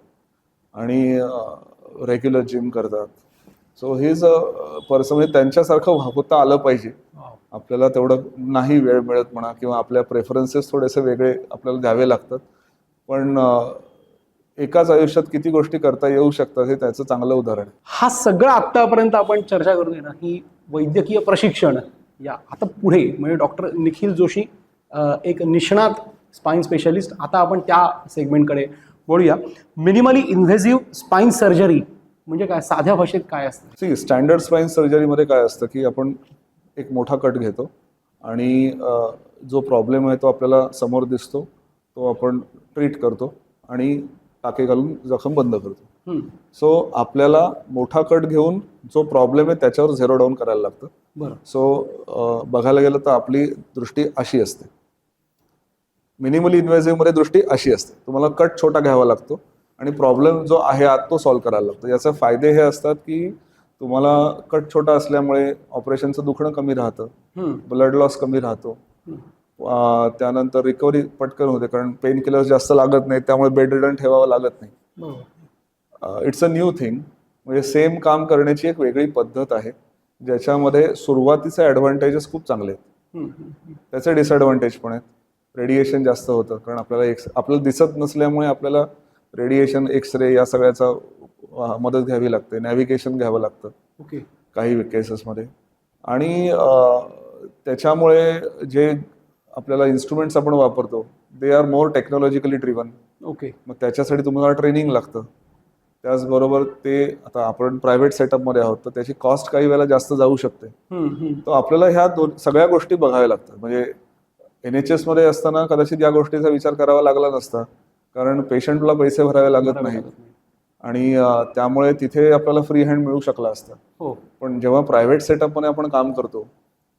आणि रेग्युलर जिम करतात. So he is a person, म्हणजे त्यांच्यासारखं होता आलं पाहिजे. आपल्याला तेवढं नाही वेळ मिळत म्हणा किंवा आपल्या प्रेफरन्सेस थोडेसे वेगळे आपल्याला द्यावे लागतात, पण एकाच आयुष्यात किती गोष्टी करता येऊ शकतात हे त्याचं चांगलं उदाहरण आहे. हा सगळं आतापर्यंत आपण चर्चा करूया ना, ही वैद्यकीय प्रशिक्षण या आता पुढे म्हणजे डॉक्टर निखिल जोशी एक निष्णात स्पाईन स्पेशलिस्ट, आता आपण त्या सेगमेंटकडे वळूया. मिनिमली इन्व्हेसिव्ह स्पाईन सर्जरी म्हणजे काय, साध्या भाषेत काय असतं? स्टँडर्ड स्पाईन सर्जरीमध्ये काय असतं की आपण एक मोठा कट घेतो आणि जो प्रॉब्लेम आहे तो आपल्याला समोर दिसतो, तो आपण ट्रीट करतो आणि टाके घालून जखम बंद करतो. सो आपल्याला मोठा कट घेऊन जो प्रॉब्लेम आहे त्याच्यावर झेरो डाऊन करायला लागतं. सो बघायला गेलं तर आपली दृष्टी अशी असते, मिनिमली इन्व्हेसिव्ह मध्ये दृष्टी अशी असते. तुम्हाला कट छोटा घ्यावा लागतो आणि प्रॉब्लेम जो आहे आत तो सॉल्व्ह करायला लागतो. याचे फायदे हे असतात की तुम्हाला कट छोटा असल्यामुळे ऑपरेशनचं दुखणं कमी राहतं, ब्लड लॉस कमी राहतो, त्यानंतर रिकव्हरी पटकन होते कारण पेन किलर्स जास्त लागत नाही, त्यामुळे बेड रिडन ठेवावं लागत नाही. इट्स अ न्यू थिंग, म्हणजे सेम काम करण्याची एक वेगळी पद्धत आहे ज्याच्यामध्ये सुरुवातीचे ॲडव्हान्टेजेस खूप चांगले आहेत, त्याचे डिसएडव्हान्टेज पण आहेत. रेडिएशन जास्त होतं कारण आपल्याला दिसत नसल्यामुळे आपल्याला रेडिएशन, एक्सरे या सगळ्याचा मदत घ्यावी लागते, नॅव्हिगेशन घ्यावं लागतं काही केसेसमध्ये. आणि त्याच्यामुळे जे आपल्याला इन्स्ट्रुमेंट्स आपण वापरतो they are more technologically driven. मग त्याच्यासाठी तुम्हाला ट्रेनिंग लागतं. त्याचबरोबर ते आता आपण प्रायव्हेट सेटअपमध्ये आहोत तर त्याची कॉस्ट काही वेळेला जास्त जाऊ शकते. तर आपल्याला ह्या सगळ्या गोष्टी बघाव्या लागतात. म्हणजे NHS मध्ये असताना कदाचित या गोष्टीचा विचार करावा लागला नसता कारण पेशंटला पैसे भरावे लागत नाहीत आणि त्यामुळे तिथे आपल्याला फ्री हँड मिळू शकला असता. पण जेव्हा प्रायव्हेट सेटअपमध्ये आपण काम करतो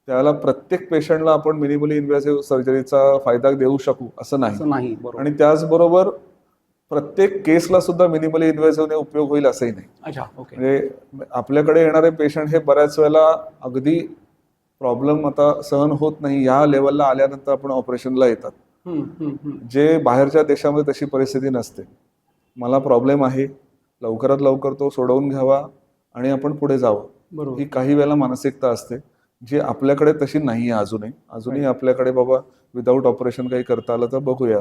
त्याला प्रत्येक पेशंटला आपण मिनिमली इन्व्हेसिव्ह सर्जरीचा फायदा देऊ शकू असं नाही. आणि त्याचबरोबर प्रत्येक केसला सुद्धा मिनिमली इन्व्हेसिव्हने उपयोग होईल असंही नाही. म्हणजे आपल्याकडे येणारे पेशंट हे बऱ्याच वेळेला अगदी प्रॉब्लेम आता सहन होत नाही या लेवलला आल्यानंतर आपण ऑपरेशनला येतात. जे बाहेरच्या देशामध्ये तशी परिस्थिती नसते. मला प्रॉब्लेम आहे, लवकरात लवकर तो सोडवून घ्यावा आणि आपण पुढे जावं, ही काही वेळेला मानसिकता असते जी आपल्याकडे तशी नाही आहे. अजूनही आपल्याकडे बाबा विदाऊट ऑपरेशन काही करता आलं तर बघूया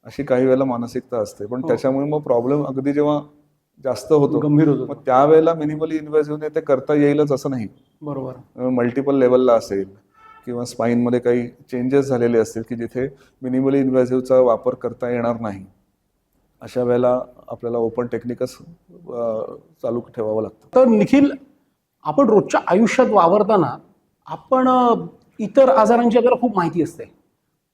अशी काही वेळेला मानसिकता असते. पण त्याच्यामुळे मग प्रॉब्लेम अगदी जेव्हा जास्त होतो, गंभीर होतो, मग त्यावेळेला मिनिमली इन्व्हेसिव्ह ते करता येईलच असं नाही. बरोबर. मल्टिपल लेवलला असेल किंवा स्पाईनमध्ये काही चेंजेस झालेले असतील की जिथे मिनिमली इन्व्हेसिव्हचा वापर करता येणार नाही, अशा वेळेला आपल्याला ओपन टेक्निकच चालू ठेवावं लागतं. तर निखिल, आपण रोजच्या आयुष्यात वावरताना आपण इतर आजारांची आपल्याला खूप माहिती असते,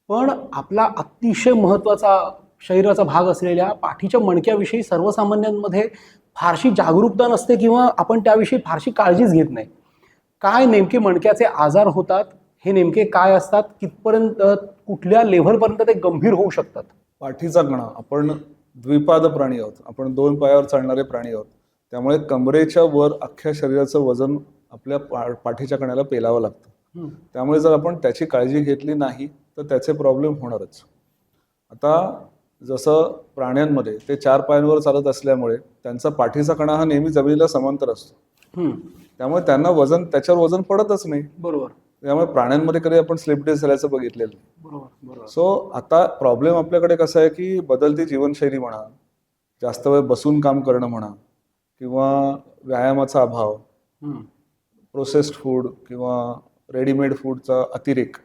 पण आपला अतिशय महत्त्वाचा शरीराचा भाग असलेल्या पाठीच्या मणक्याविषयी सर्वसामान्यांमध्ये फारशी जागरूकता नसते किंवा आपण त्याविषयी फारशी काळजीच घेत नाही. काय नेमके मणक्याचे आजार होतात, हे नेमके काय असतात, कितपर्यंत कुठल्या लेव्हलपर्यंत ते गंभीर होऊ शकतात? पाठीचा कणा, आपण द्विपाद प्राणी आहोत, आपण 2 पायावर चालणारे प्राणी आहोत. त्यामुळे कमरेच्या वर अख्ख्या शरीराचं वजन आपल्या पाठीच्या कण्याला पेलावं लागतं. त्यामुळे जर आपण त्याची काळजी घेतली नाही तर त्याचे प्रॉब्लेम होणारच. आता जसं प्राण्यांमध्ये ते 4 पायांवर चालत असल्यामुळे त्यांचा पाठीचा कणा हा नेहमी जमिनीला समांतर असतो, त्यामुळे त्यांना त्याच्यावर वजन पडतच नाही. बरोबर. त्यामुळे प्राण्यांमध्ये कधी आपण स्लिप डिस्क झाल्याचं बघितलेलं नाही. बरोबर. सो आता प्रॉब्लेम आपल्याकडे कसा आहे की बदलती जीवनशैली म्हणा, जास्त वेळ बसून काम करणं म्हणा, किंवा व्यायामाचा अभाव, प्रोसेस्ड फूड किंवा रेडीमेड फूडचा अतिरेक,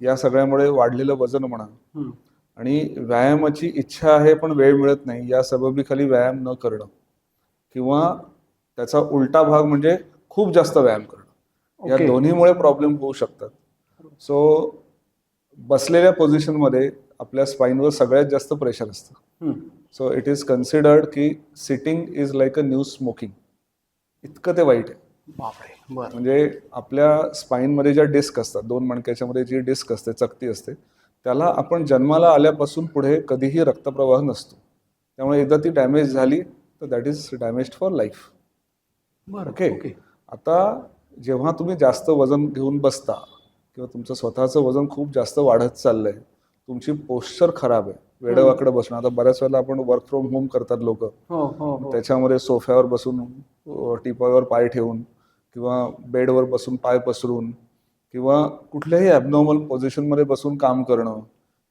या सगळ्यामुळे वाढलेलं वजन म्हणा, आणि व्यायामाची इच्छा आहे पण वेळ मिळत नाही या सबबीखाली व्यायाम न करणं, किंवा त्याचा उलटा भाग म्हणजे खूप जास्त व्यायाम करणं, या दोन्हीमुळे प्रॉब्लेम होऊ शकतात. सो बसलेल्या पोझिशनमध्ये आपल्या स्पाईनवर सगळ्यात जास्त प्रेशर असतं. सो इट इज कन्सिडर्ड की sitting is like a new smoking. इतकं ते वाईट आहे. म्हणजे आपल्या स्पाईनमध्ये ज्या डिस्क असतात, 2 मणक्याच्या मध्ये जी डिस्क असते, चकती असते, त्याला आपण जन्माला आल्यापासून पुढे कधीही रक्तप्रवाह नसतो. त्यामुळे एकदा ती डॅमेज झाली तर that is damaged for life. Okay. आता जेव्हा तुम्ही जास्त वजन घेऊन बसता किंवा तुमचं स्वतःचं वजन खूप जास्त वाढत चाललंय, तुमची पोश्चर खराब आहे, वेडवाकडं बसणं. आता बऱ्याच वेळेला आपण वर्क फ्रॉम होम करतात लोक, त्याच्यामध्ये सोफ्यावर बसून, टिपावर पाय ठेवून किंवा बेडवर बसून पाय पसरून किंवा कुठल्याही ॲबनॉर्मल पोझिशनमध्ये बसून काम करणं,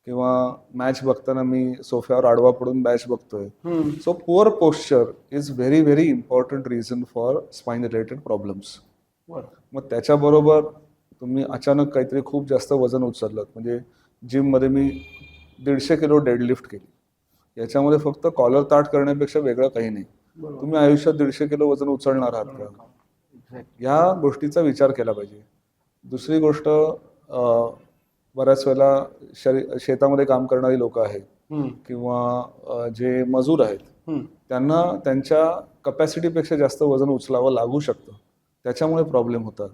किंवा मॅच बघताना मी सोफ्यावर आडवा पडून मॅच बघतोय. So poor posture is very very important reason for spine related problems. मग त्याच्याबरोबर तुम्ही अचानक काहीतरी खूप जास्त वजन उचललं, म्हणजे जिममध्ये मी 150 किलो डेडलिफ्ट केली, याच्यामध्ये फक्त कॉलर ताट करण्यापेक्षा वेगळं काही नाही. तुम्ही आयुष्यात 150 किलो वजन उचलणार आहात का, या गोष्टीचा विचार केला पाहिजे. दुसरी गोष्ट, बऱ्याच वेळेला शेतामध्ये काम करणारी लोक आहेत किंवा जे मजूर आहेत, त्यांना त्यांच्या कपॅसिटीपेक्षा जास्त वजन उचलावं लागू शकतं, त्याच्यामुळे प्रॉब्लेम होतात.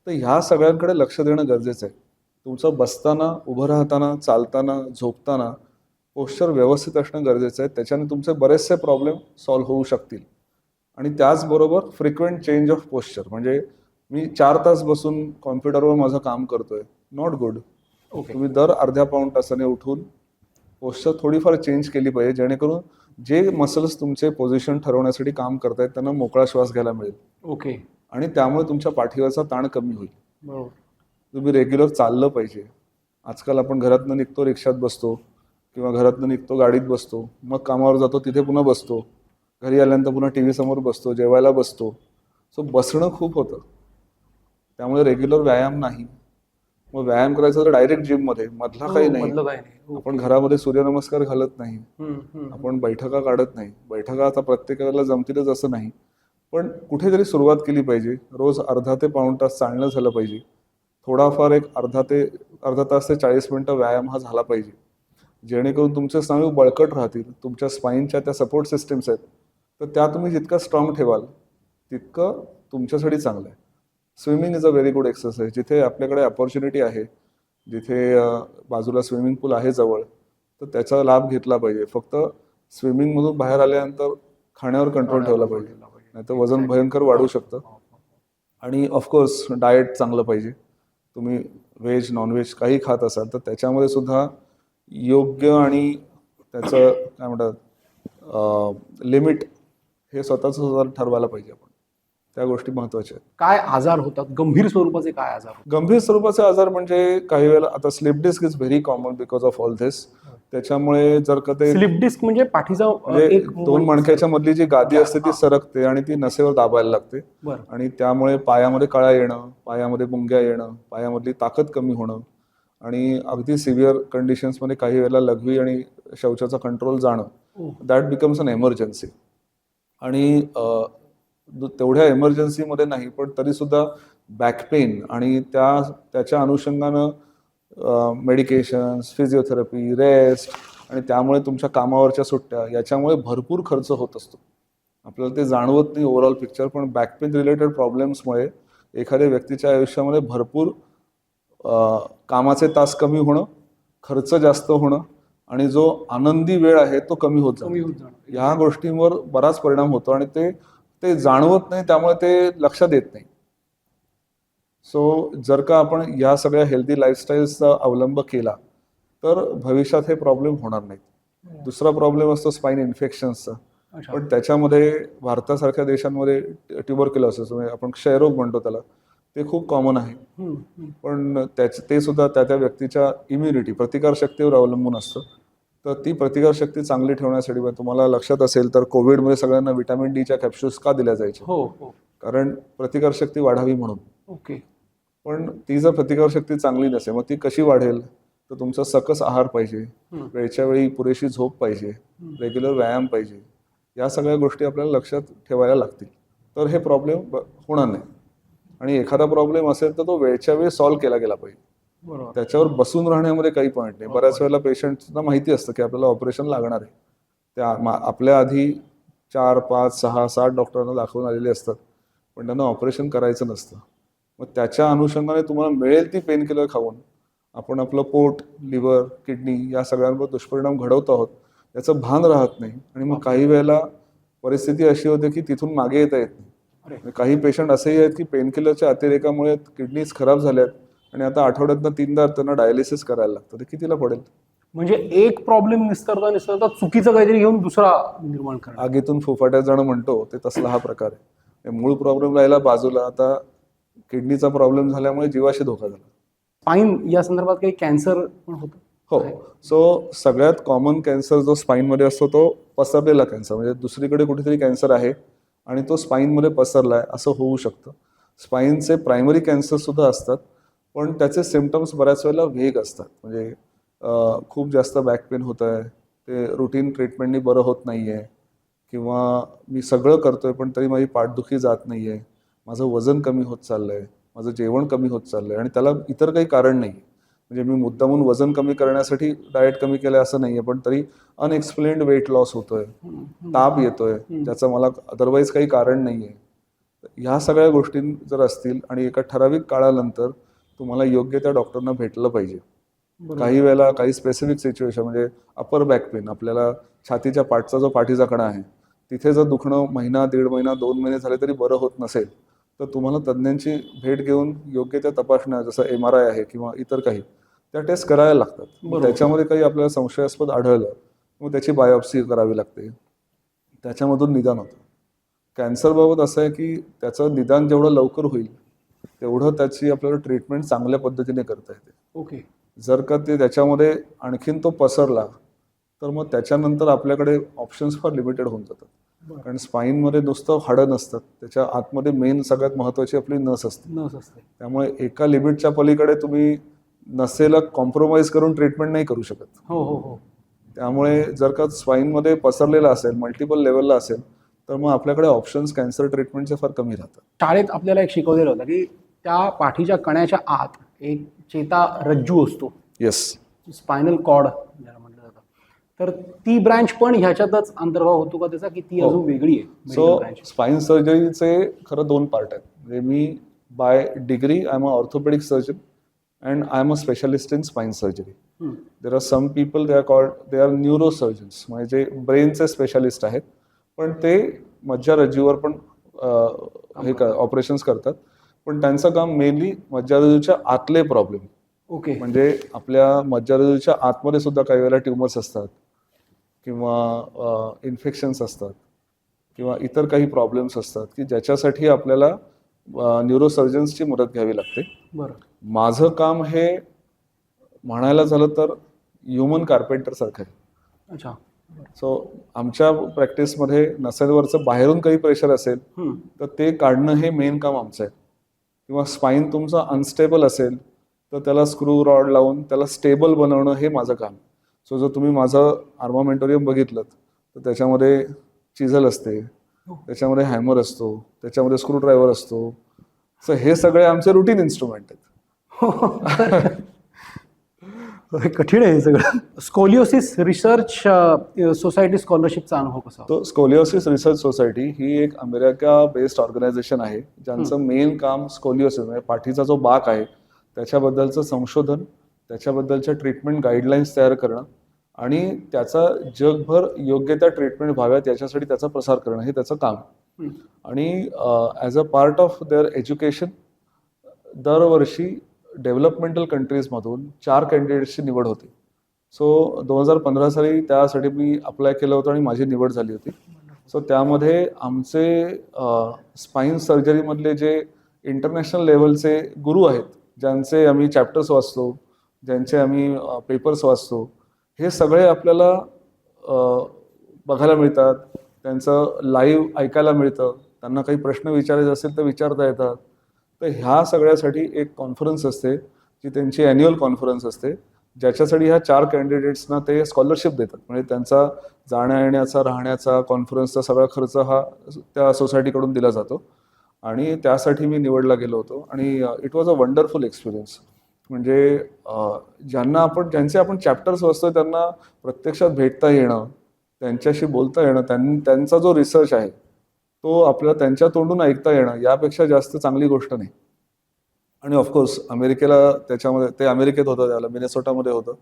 तर ह्या सगळ्यांकडे लक्ष देणं गरजेचं आहे. तुमचं बसताना, उभं राहताना, चालताना, झोपताना पोश्चर व्यवस्थित असणं गरजेचं आहे. त्याच्याने तुमचे बरेचसे प्रॉब्लेम सॉल्व्ह होऊ शकतील. आणि त्याचबरोबर फ्रिक्वेंट चेंज ऑफ पोश्चर, म्हणजे मी 4 तास बसून कॉम्प्युटरवर माझं काम करतोय, नॉट गुड. तुम्ही दर अर्ध्या पाऊण तासाने उठून पोश्चर थोडीफार चेंज केली पाहिजे, जेणेकरून जे मसल्स तुमचे पोझिशन ठरवण्यासाठी काम करतायत त्यांना मोकळा श्वास घ्यायला मिळेल. आणि त्यामुळे तुमच्या पाठीवरचा ताण कमी होईल. तुम्ही रेग्युलर चाललं पाहिजे. आजकाल आपण घरातनं निघतो, रिक्षात बसतो, किंवा घरातनं निघतो, गाडीत बसतो, मग कामावर जातो, तिथे पुन्हा बसतो, घरी आल्यानंतर पुन्हा टीव्ही समोर बसतो, जेवायला बसतो. सो बसणं खूप होतं, त्यामुळे रेग्युलर व्यायाम नाही. मग व्यायाम करायचा तर डायरेक्ट जिममध्ये, मधला काही नाही. आपण घरामध्ये सूर्यनमस्कार घालत नाही, आपण बैठका काढत नाही. बैठका आता प्रत्येकाला जमतीलच असं नाही, पण कुठेतरी सुरुवात केली पाहिजे. रोज अर्धा ते पाऊण तास चालणं झालं पाहिजे. थोडाफार एक अर्धा तास ते 40 मिनिटं व्यायाम हा झाला पाहिजे, जेणेकरून तुमचे स्नायू बळकट राहतील. तुमच्या स्पाईनच्या त्या सपोर्ट सिस्टीम्स आहेत, तर त्या तुम्ही जितकं स्ट्रॉंग ठेवाल तितकं तुमच्यासाठी चांगलं आहे. Swimming is a very good exercise. जिथे आपल्याकडे अपॉर्च्युनिटी आहे, जिथे बाजूला स्विमिंग पूल आहे जवळ, तर त्याचा लाभ घेतला पाहिजे. फक्त स्विमिंगमधून बाहेर आल्यानंतर खाण्यावर कंट्रोल ठेवला पाहिजे, नाहीतर वजन भयंकर वाढू शकतं. आणि ऑफकोर्स डाएट चांगलं पाहिजे. तुम्ही व्हेज नॉनव्हेज काही खात असाल तर त्याच्यामध्ये सुद्धा योग्य आणि त्याचं काय म्हणतात लिमिट हे स्वतःच ठरवायला पाहिजे आपण. त्या गोष्टी महत्त्वाच्या आहेत. काय आजार होतात, गंभीर स्वरूपाचे काय आजार होतात? गंभीर स्वरूपाचे आजार म्हणजे काही वेळेला आता slip disc is very common because of all this. त्याच्यामुळे जर का ते स्लिप डिस्क म्हणजे पाठीचा म्हणजे एक दोन मणक्याच्या मधली जी गादी असते ती सरकते आणि ती नसेवर दाबायला लागते बरं. आणि त्यामुळे पायामध्ये कळा येणं, पायामध्ये मुंग्या येणं, पायामधली ताकद कमी होणं आणि अगदी सिव्हिअर कंडिशन्समध्ये काही वेळेला लघवी आणि शौचाचा कंट्रोल जाणं, दॅट बिकम्स अन एमर्जन्सी. आणि तेवढ्या एमर्जन्सीमध्ये नाही पण तरी सुद्धा बॅक पेन आणि त्याच्या अनुषंगानं मेडिकेशन्स, फिजिओथेरपी, रेस्ट आणि त्यामुळे तुमच्या कामावरच्या सुट्ट्या याच्यामुळे भरपूर खर्च होत असतो. आपल्याला ते जाणवत नाही ओव्हरऑल पिक्चर, पण बॅक पेन रिलेटेड प्रॉब्लेम्समुळे एखाद्या व्यक्तीच्या आयुष्यामध्ये भरपूर कामाचे तास कमी होणं, खर्च जास्त होणं आणि जो आनंदी वेळ आहे तो कमी होत जातो. ह्या गोष्टींवर बराच परिणाम होतो आणि ते जाणवत नाही, त्यामुळे ते लक्षात येत नाही. सो जर का आपण या सगळ्या हेल्दी लाईफस्टाईलचा अवलंब केला तर भविष्यात हे प्रॉब्लेम होणार नाहीत. दुसरा प्रॉब्लेम असतो स्पाइन इन्फेक्शन्सचा, पण त्याच्यामध्ये भारतासारख्या देशांमध्ये ट्युबरक्युलोसिस म्हणजे आपण क्षयरोग म्हणतो त्याला, ते खूप कॉमन आहे. पण ते सुद्धा त्या व्यक्तीच्या इम्युनिटी प्रतिकारशक्तीवर अवलंबून असतं. तर ती प्रतिकारशक्ती चांगली ठेवण्यासाठी तुम्हाला लक्षात असेल तर कोविडमध्ये सगळ्यांना व्हिटॅमिन डीच्या कॅप्सूल्स का दिल्या जायच्या? कारण प्रतिकारशक्ती वाढावी म्हणून. ओके. पण ती जर प्रतिकारशक्ती चांगली नसेल मग ती कशी वाढेल? तर तुमचा सकस आहार पाहिजे, वेळच्या वेळी पुरेशी झोप पाहिजे, रेग्युलर व्यायाम पाहिजे. या सगळ्या गोष्टी आपल्याला लक्षात ठेवायला लागतील तर हे प्रॉब्लेम होणार नाही. आणि एखादा प्रॉब्लेम असेल तर तो वेळच्या वेळी सॉल्व्ह केला गेला पाहिजे. त्याच्यावर बसून राहण्यामध्ये काही पॉईंट नाही. बऱ्याच वेळेला पेशंटना माहिती असतं की आपल्याला ऑपरेशन लागणार आहे, त्या आपल्या आधी 4, 5, 6, 7 डॉक्टरांना दाखवून आलेले असतात पण त्यांना ऑपरेशन करायचं नसतं. मग त्याच्या अनुषंगाने तुम्हाला मिळेल ती पेन किलर खाऊन आपण आपलं पोट, लिव्हर, किडनी या सगळ्यांवर दुष्परिणाम घडवत आहोत याचं भान राहत नाही. आणि मग काही वेळेला परिस्थिती अशी होते की तिथून मागे येता येत नाही. काही पेशंट असेही आहेत की पेनकिलरच्या अतिरेकामुळे किडनीज खराब झाल्यात आणि आता आठवड्यातनं 3दा त्यांना डायलिसिस करायला लागतं. ते कितीला पडेल? म्हणजे एक प्रॉब्लेम निस्तरता चुकीचं काहीतरी घेऊन दुसरा निर्माण करणं. आगीतून फुफाट्यात जाणं म्हणतो ते तसला हा प्रकार आहे. मूळ प्रॉब्लेम राहिला बाजूला, आता किडनीचा प्रॉब्लेम झाल्यामुळे जीवाशी धोका झाला. स्पाइन या संदर्भात काही कॅन्सर पण होतं? हो. सो सगळ्यात कॉमन कॅन्सर जो स्पाईनमध्ये असतो तो पसरलेला कॅन्सर, म्हणजे दुसरीकडे कुठेतरी कॅन्सर आहे आणि तो स्पाईनमध्ये पसरलाय असं होऊ शकतं. स्पाईनचे प्रायमरी कॅन्सर सुद्धा असतात पण त्याचे सिम्पटम्स बऱ्याच वेळेला वेग असतात. म्हणजे खूप जास्त बॅक पेन होत आहे, ते रुटीन ट्रीटमेंटनी बरं होत नाही आहे, किंवा मी सगळं करतोय पण तरी माझी पाठदुखी जात नाही आहे, माझं वजन कमी होत चाललं आहे, माझं जेवण कमी होत चाललं आहे आणि त्याला इतर काही कारण नाही. म्हणजे मी मुद्दामून वजन कमी करण्यासाठी डाएट कमी केलं असं नाही आहे, पण तरी अनएक्सप्लेन्ड वेट लॉस होतोय, ताप येतोय ज्याचं मला अदरवाईज काही कारण नाही आहे. ह्या सगळ्या गोष्टी जर असतील आणि एका ठराविक काळानंतर तुम्हाला योग्य त्या डॉक्टरना भेटलं पाहिजे. काही वेळेला काही स्पेसिफिक सिच्युएशन म्हणजे अपर बॅक पेन, आपल्याला छातीच्या पाठचा जो पाठीचा कणा आहे तिथे जर दुखणं महिना, 1.5 महिना, 2 महिने झाले तरी बरं होत नसेल तर तुम्हाला तज्ज्ञांची भेट घेऊन योग्य त्या तपासण्या, जसं MRI आहे किंवा इतर काही, त्या टेस्ट करायला लागतात. त्याच्यामध्ये काही आपल्याला संशयास्पद आढळलं मग त्याची बायोप्सी करावी लागते, त्याच्यामधून निदान होतं. कॅन्सरबाबत असं आहे की त्याचं निदान जेवढं लवकर होईल तेवढं त्याची आपल्याला ट्रीटमेंट चांगल्या पद्धतीने करता येते. ओके. जर का ते त्याच्यामध्ये आणखीन तो पसरला तर मग त्याच्यानंतर आपल्याकडे ऑप्शन्स फार लिमिटेड होऊन जातात. कारण स्पाईनमध्ये नुसतं हाडं नसतात, त्याच्या आतमध्ये मेन सगळ्यात महत्त्वाची आपली नस असते. त्यामुळे एका लिमिटच्या पलीकडे तुम्ही नसेला कॉम्प्रोमाइज करून ट्रीटमेंट नाही करू शकत. त्यामुळे जर का स्पाईनमध्ये पसरलेला असेल, मल्टिपल लेवलला असेल तर मग आपल्याकडे ऑप्शन्स कॅन्सर ट्रीटमेंटचे फार कमी राहतात. शाळेत आपल्याला एक शिकवलेलं होतं की त्या पाठीच्या कण्याच्या आत एक चेता रज्जू असतो. येस. स्पायनल कॉर्ड ज्याला म्हटलं जातं. तर ती ब्रँच पण ह्याच्यातच अंतर्भाव होतो का त्याचा, की ती अजून वेगळी आहे? सो स्पाईन सर्जरीचे खरं 2 पार्ट आहेत. म्हणजे मी by degree I am a orthopaedic surgeon and I am a specialist in spine surgery. There are some people they are neuro surgeons, म्हणजे ब्रेनचे स्पेशालिस्ट आहेत पण ते मज्जारज्जूवर पण हे ऑपरेशन्स करतात. पण त्यांचं काम मेनली मज्जारज्जूच्या आतले प्रॉब्लेम, ओके, म्हणजे आपल्या मज्जारज्जूच्या आतमध्ये सुद्धा काही वेळेला ट्युमर्स असतात किंवा इन्फेक्शन्स असतात किंवा इतर काही प्रॉब्लेम्स असतात की ज्याच्यासाठी आपल्याला न्यूरोसर्जन्सची मदत घ्यावी लागते. बरं, माझं काम हे म्हणायला झालं तर ह्युमन कार्पेंटर सारखं आहे. अच्छा, सो आमच्या प्रॅक्टिसमध्ये नसेलवरचं बाहेरून काही प्रेशर असेल तर ते काढणं हे मेन काम आमचं आहे. किंवा स्पाईन तुमचा अनस्टेबल असेल तर त्याला स्क्रू रॉड लावून त्याला स्टेबल बनवणं हे माझं काम. सो जर तुम्ही माझं आर्मामेंटोरियम बघितलं तर त्याच्यामध्ये चिझल असते, त्याच्यामध्ये हॅमर असतो, त्याच्यामध्ये स्क्रू ड्रायव्हर असतो. सो हे सगळे आमचे रुटीन इन्स्ट्रुमेंट आहेत. कठीण आहे हे सगळं. स्कोलिओसिस रिसर्च सोसायटी स्कॉलरशिपचा अनुभव कसा? तो स्कोलिओसिस रिसर्च सोसायटी ही एक अमेरिका बेस्ड ऑर्गनायझेशन आहे ज्यांचं मेन काम स्कोलिओसिस म्हणजे पाठीचा जो बाक आहे त्याच्याबद्दलचं संशोधन, त्याच्याबद्दलच्या ट्रीटमेंट गाईडलाईन्स तयार करणं आणि त्याचा जगभर योग्य त्या ट्रीटमेंट व्हाव्यात याच्यासाठी त्याचा प्रसार करणं हे त्याचं काम. आणि as a part of their education दरवर्षी डेव्हलपमेंटल कंट्रीजमधून 4 कॅन्डिडेट्सची निवड होते. सो 2015 साली त्यासाठी मी अप्लाय केलं होतं आणि माझी निवड झाली होती. सो त्यामध्ये आमचे स्पाईन सर्जरीमधले जे इंटरनॅशनल लेवलचे गुरु आहेत, ज्यांचे आम्ही चॅप्टर्स वाचतो, ज्यांचे आम्ही पेपर्स वाचतो, हे सगळे आपल्याला बघायला मिळतात, त्यांचं लाईव्ह ऐकायला मिळतं, त्यांना काही प्रश्न विचारायचे असेल तर विचारता येतात. तर ह्या सगळ्यासाठी एक कॉन्फरन्स असते जी त्यांची ॲन्युअल कॉन्फरन्स असते, ज्याच्यासाठी ह्या 4 कॅन्डिडेट्सना ते स्कॉलरशिप देतात. म्हणजे त्यांचा जाण्या येण्याचा, राहण्याचा, कॉन्फरन्सचा सगळा खर्च हा त्या सोसायटीकडून दिला जातो. आणि त्यासाठी मी निवडला गेलो होतो आणि it was a wonderful experience. म्हणजे ज्यांचे आपण चॅप्टर्स वाचतोय त्यांना प्रत्यक्षात भेटता येणं, त्यांच्याशी बोलता येणं, त्यांचा जो रिसर्च आहे तो आपल्याला त्यांच्या तोंडून ऐकता येणं यापेक्षा जास्त चांगली गोष्ट नाही. आणि ऑफकोर्स अमेरिकेला त्याच्यामध्ये ते अमेरिकेत होतं, त्याला मिनेसोटामध्ये होतं,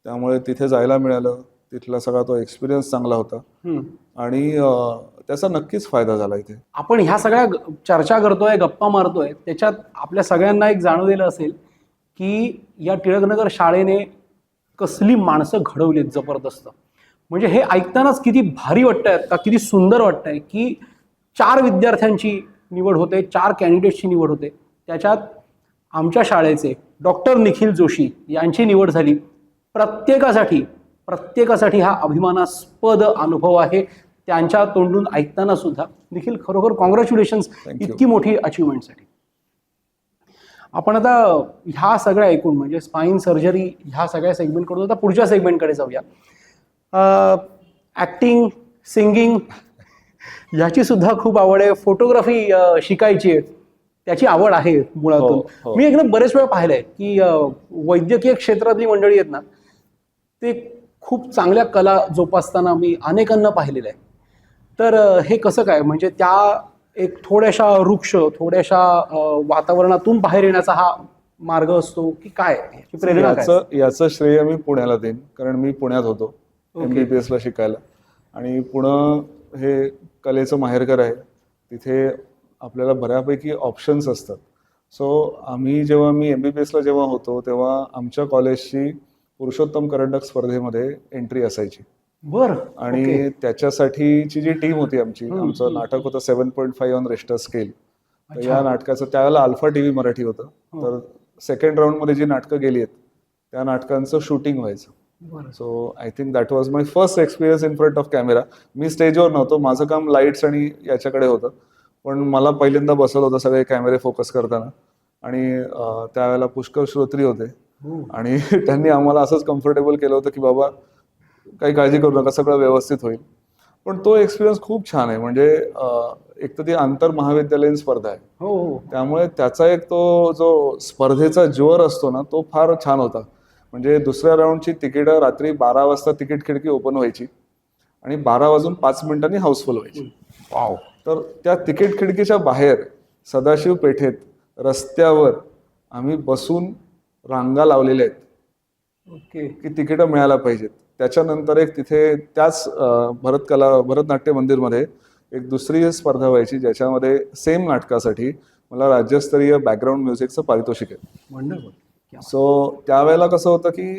त्यामुळे तिथे जायला मिळालं. तिथला सगळा तो एक्सपिरियन्स चांगला होता आणि त्याचा नक्कीच फायदा झाला इथे. आपण ह्या सगळ्या चर्चा करतोय, गप्पा मारतोय, त्याच्यात आपल्या सगळ्यांना एक जाणवलेलं असेल की या टिळकनगर शाळेने कसली माणसं घडवलीत जबरदस्त. म्हणजे हे ऐकतानाच किती भारी वाटतंय का, किती सुंदर वाटतंय की 4 विद्यार्थ्यांची निवड होते, 4 कॅन्डिडेट्सची निवड होते. त्याच्यात आमच्या शाळेचे डॉक्टर निखिल जोशी यांची निवड झाली. प्रत्येकासाठी हा अभिमानास्पद अनुभव आहे. त्यांच्या तोंडून ऐकताना सुद्धा. निखिल, खरोखर कॉंग्रॅच्युलेशन्स इतकी मोठी अचिव्हमेंटसाठी. आपण आता ह्या सगळ्या ऐकून म्हणजे स्पाईन सर्जरी ह्या सगळ्या सेगमेंटकडून आता पुढच्या सेगमेंटकडे जाऊया. ॲक्टिंग, सिंगिंग ह्याची सुद्धा खूप आवड आहे. फोटोग्राफी शिकायची आहे, त्याची आवड आहे मुळातून. मी एकदम बरेच वेळा पाहिलंय की वैद्यकीय क्षेत्रातली मंडळी आहेत ना, ते खूप चांगल्या कला जोपासताना मी अनेकांना पाहिलेलं आहे. तर हे कसं काय, म्हणजे त्या एक थोड्याशा वृक्ष, थोड्याशा वातावरणातून बाहेर येण्याचा हा मार्ग असतो की काय, प्रेरणा काय? याचं श्रेय मी पुण्याला देईन, कारण मी पुण्यात होतो MBBS ला शिकायला. आणि पुणे हे कलेचं माहेरघर आहे. तिथे आपल्याला बऱ्यापैकी ऑप्शन्स असतात. सो जेव्हा मी MBBS ला जेव्हा होतो तेव्हा आमच्या कॉलेजची पुरुषोत्तम करंडक स्पर्धेमध्ये एंट्री असायची. बरं. आणि त्याच्यासाठीची जी टीम होती आमचं नाटक होतं 7.5 ऑन रिश्टर स्केल. तर या नाटकाचं त्यावेळेला अल्फा TV मराठी होतं. तर सेकंड राऊंडमध्ये जी नाटकं गेली आहेत त्या नाटकांचं शूटिंग व्हायचं. So I think that was my first experience in front of camera. मी स्टेजवर नव्हतो, माझं काम लाईट्स आणि याच्याकडे होतं, पण मला पहिल्यांदा बसवलं होतं सगळे कॅमेरे फोकस करताना. आणि त्यावेळेला पुष्कर श्रोत्री होते आणि त्यांनी आम्हाला असंच कम्फर्टेबल केलं होतं की बाबा काही काळजी करू नका, सगळं व्यवस्थित होईल. पण तो एक्सपिरियन्स खूप छान आहे. म्हणजे एक तर ती आंतर महाविद्यालयीन स्पर्धा आहे, त्यामुळे त्याचा एक तो जो स्पर्धेचा जोर असतो ना तो फार छान होता. म्हणजे दुसऱ्या राऊंडची तिकीटं रात्री 12 वाजता तिकीट खिडकी ओपन व्हायची आणि 12:05 हाऊसफुल व्हायची. वाव. तर त्या तिकीट खिडकीच्या बाहेर सदाशिव पेठेत रस्त्यावर आम्ही बसून रांगा लावलेल्या आहेत की तिकीटं मिळायला पाहिजेत. त्याच्यानंतर एक तिथे त्याच भरतनाट्य मंदिरमध्ये एक दुसरी स्पर्धा व्हायची ज्याच्यामध्ये सेम नाटकासाठी मला राज्यस्तरीय बॅकग्राऊंड म्युझिकचं पारितोषिक आहे. वंडरफुल. सो त्यावेळेला कसं होतं की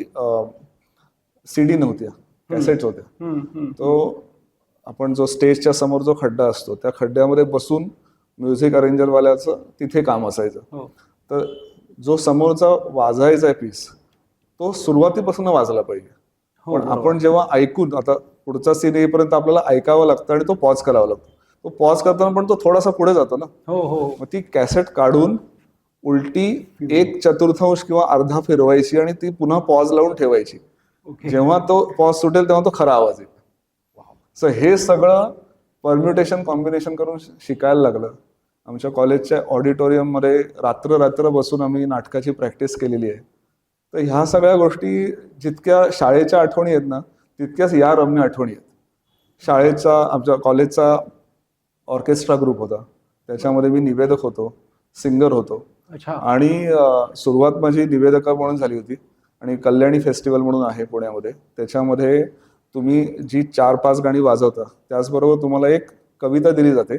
CD नव्हत्या, कॅसेट्स होत्या. तो आपण जो स्टेजच्या समोर जो खड्डा असतो त्या खड्ड्यामध्ये बसून म्युझिक अरेंजरवाल्याचं तिथे काम असायचं. तर जो समोरचा वाजायचा आहे पीस तो सुरुवातीपासून वाजला पाहिजे. पण आपण जेव्हा ऐकून आता पुढचा सीन येईपर्यंत आपल्याला ऐकावं लागतं आणि तो पॉज करावा लागतो. तो पॉज करताना पण तो थोडासा पुढे जातो ना. मग ती कॅसेट काढून उलटी 1/4 किंवा अर्धा फिरवायची आणि ती पुन्हा पॉज लावून ठेवायची. जेव्हा तो पॉज सुटेल तेव्हा तो खरा आवाज येईल. सो हे सगळं परम्युटेशन कॉम्बिनेशन करून शिकायला लागलं. आमच्या कॉलेजच्या ऑडिटोरियममध्ये रात्र बसून आम्ही नाटकाची प्रॅक्टिस केलेली आहे. तर ह्या सगळ्या गोष्टी जितक्या शाळेच्या आठवणी आहेत ना तितक्याच या रम्य आठवणी आहेत. शाळेचा आमच्या कॉलेजचा ऑर्केस्ट्रा ग्रुप होता, त्याच्यामध्ये मी निवेदक होतो, सिंगर होतो. आणि सुरुवात माझी निवेदका म्हणून झाली होती. आणि कल्याणी फेस्टिवल म्हणून आहे पुण्यामध्ये, त्याच्यामध्ये तुम्ही जी 4-5 गाणी वाजवता त्याचबरोबर तुम्हाला एक कविता दिली जाते,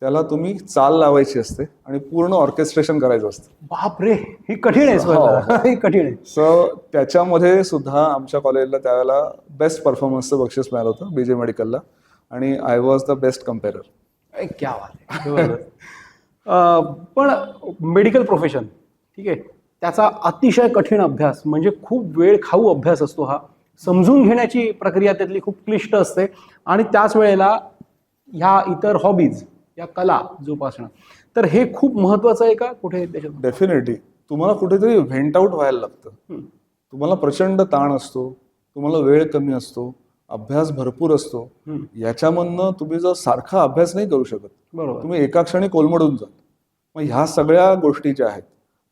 त्याला तुम्ही चाल लावायची असते आणि पूर्ण ऑर्केस्ट्रेशन करायचं असतं. बापरे, ही कठीण आहे. कठीण आहे. सो त्याच्यामध्ये सुद्धा आमच्या कॉलेजला त्यावेळेला बेस्ट परफॉर्मन्सचं बक्षीस मिळालं होतं BJ मेडिकलला आणि आय वॉज द बेस्ट कम्पेअरर. क्या बात आहे. पण मेडिकल प्रोफेशन ठीक आहे, त्याचा अतिशय कठीण अभ्यास म्हणजे खूप वेळ खाऊ अभ्यास असतो. हा समजून घेण्याची प्रक्रिया त्यातली खूप क्लिष्ट असते आणि त्याच वेळेला ह्या इतर हॉबीज या कला जोपासणं तर हे खूप महत्वाचं आहे का कुठे त्याच्यात? डेफिनेटली तुम्हाला कुठेतरी व्हेंट आउट व्हायला लागतं. तुम्हाला प्रचंड ताण असतो, तुम्हाला वेळ कमी असतो, अभ्यास भरपूर असतो. याच्यामधनं तुम्ही जर सारखा अभ्यास नाही करू शकत, तुम्ही एका क्षणी कोलमडून जाल. मग ह्या सगळ्या गोष्टी ज्या आहेत,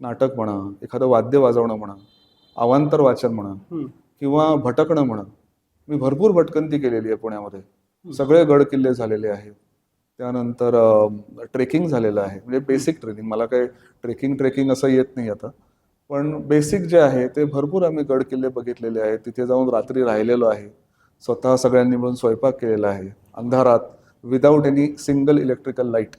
नाटक म्हणा, एखादं वाद्य वाजवणं म्हणा, अवांतर वाचन म्हणा किंवा भटकणं म्हणा, मी भरपूर भटकंती केलेली आहे पुण्यामध्ये. सगळे गड किल्ले झालेले आहेत, त्यानंतर ट्रेकिंग झालेलं आहे. म्हणजे बेसिक ट्रेनिंग, मला काही ट्रेकिंग असं येत नाही आता, पण बेसिक जे आहे ते भरपूर आम्ही गड किल्ले बघितलेले आहेत. तिथे जाऊन रात्री राहिलेलो आहे, स्वतः सगळ्यांनी मिळून स्वयंपाक केलेला आहे अंधारात, without any single electrical light.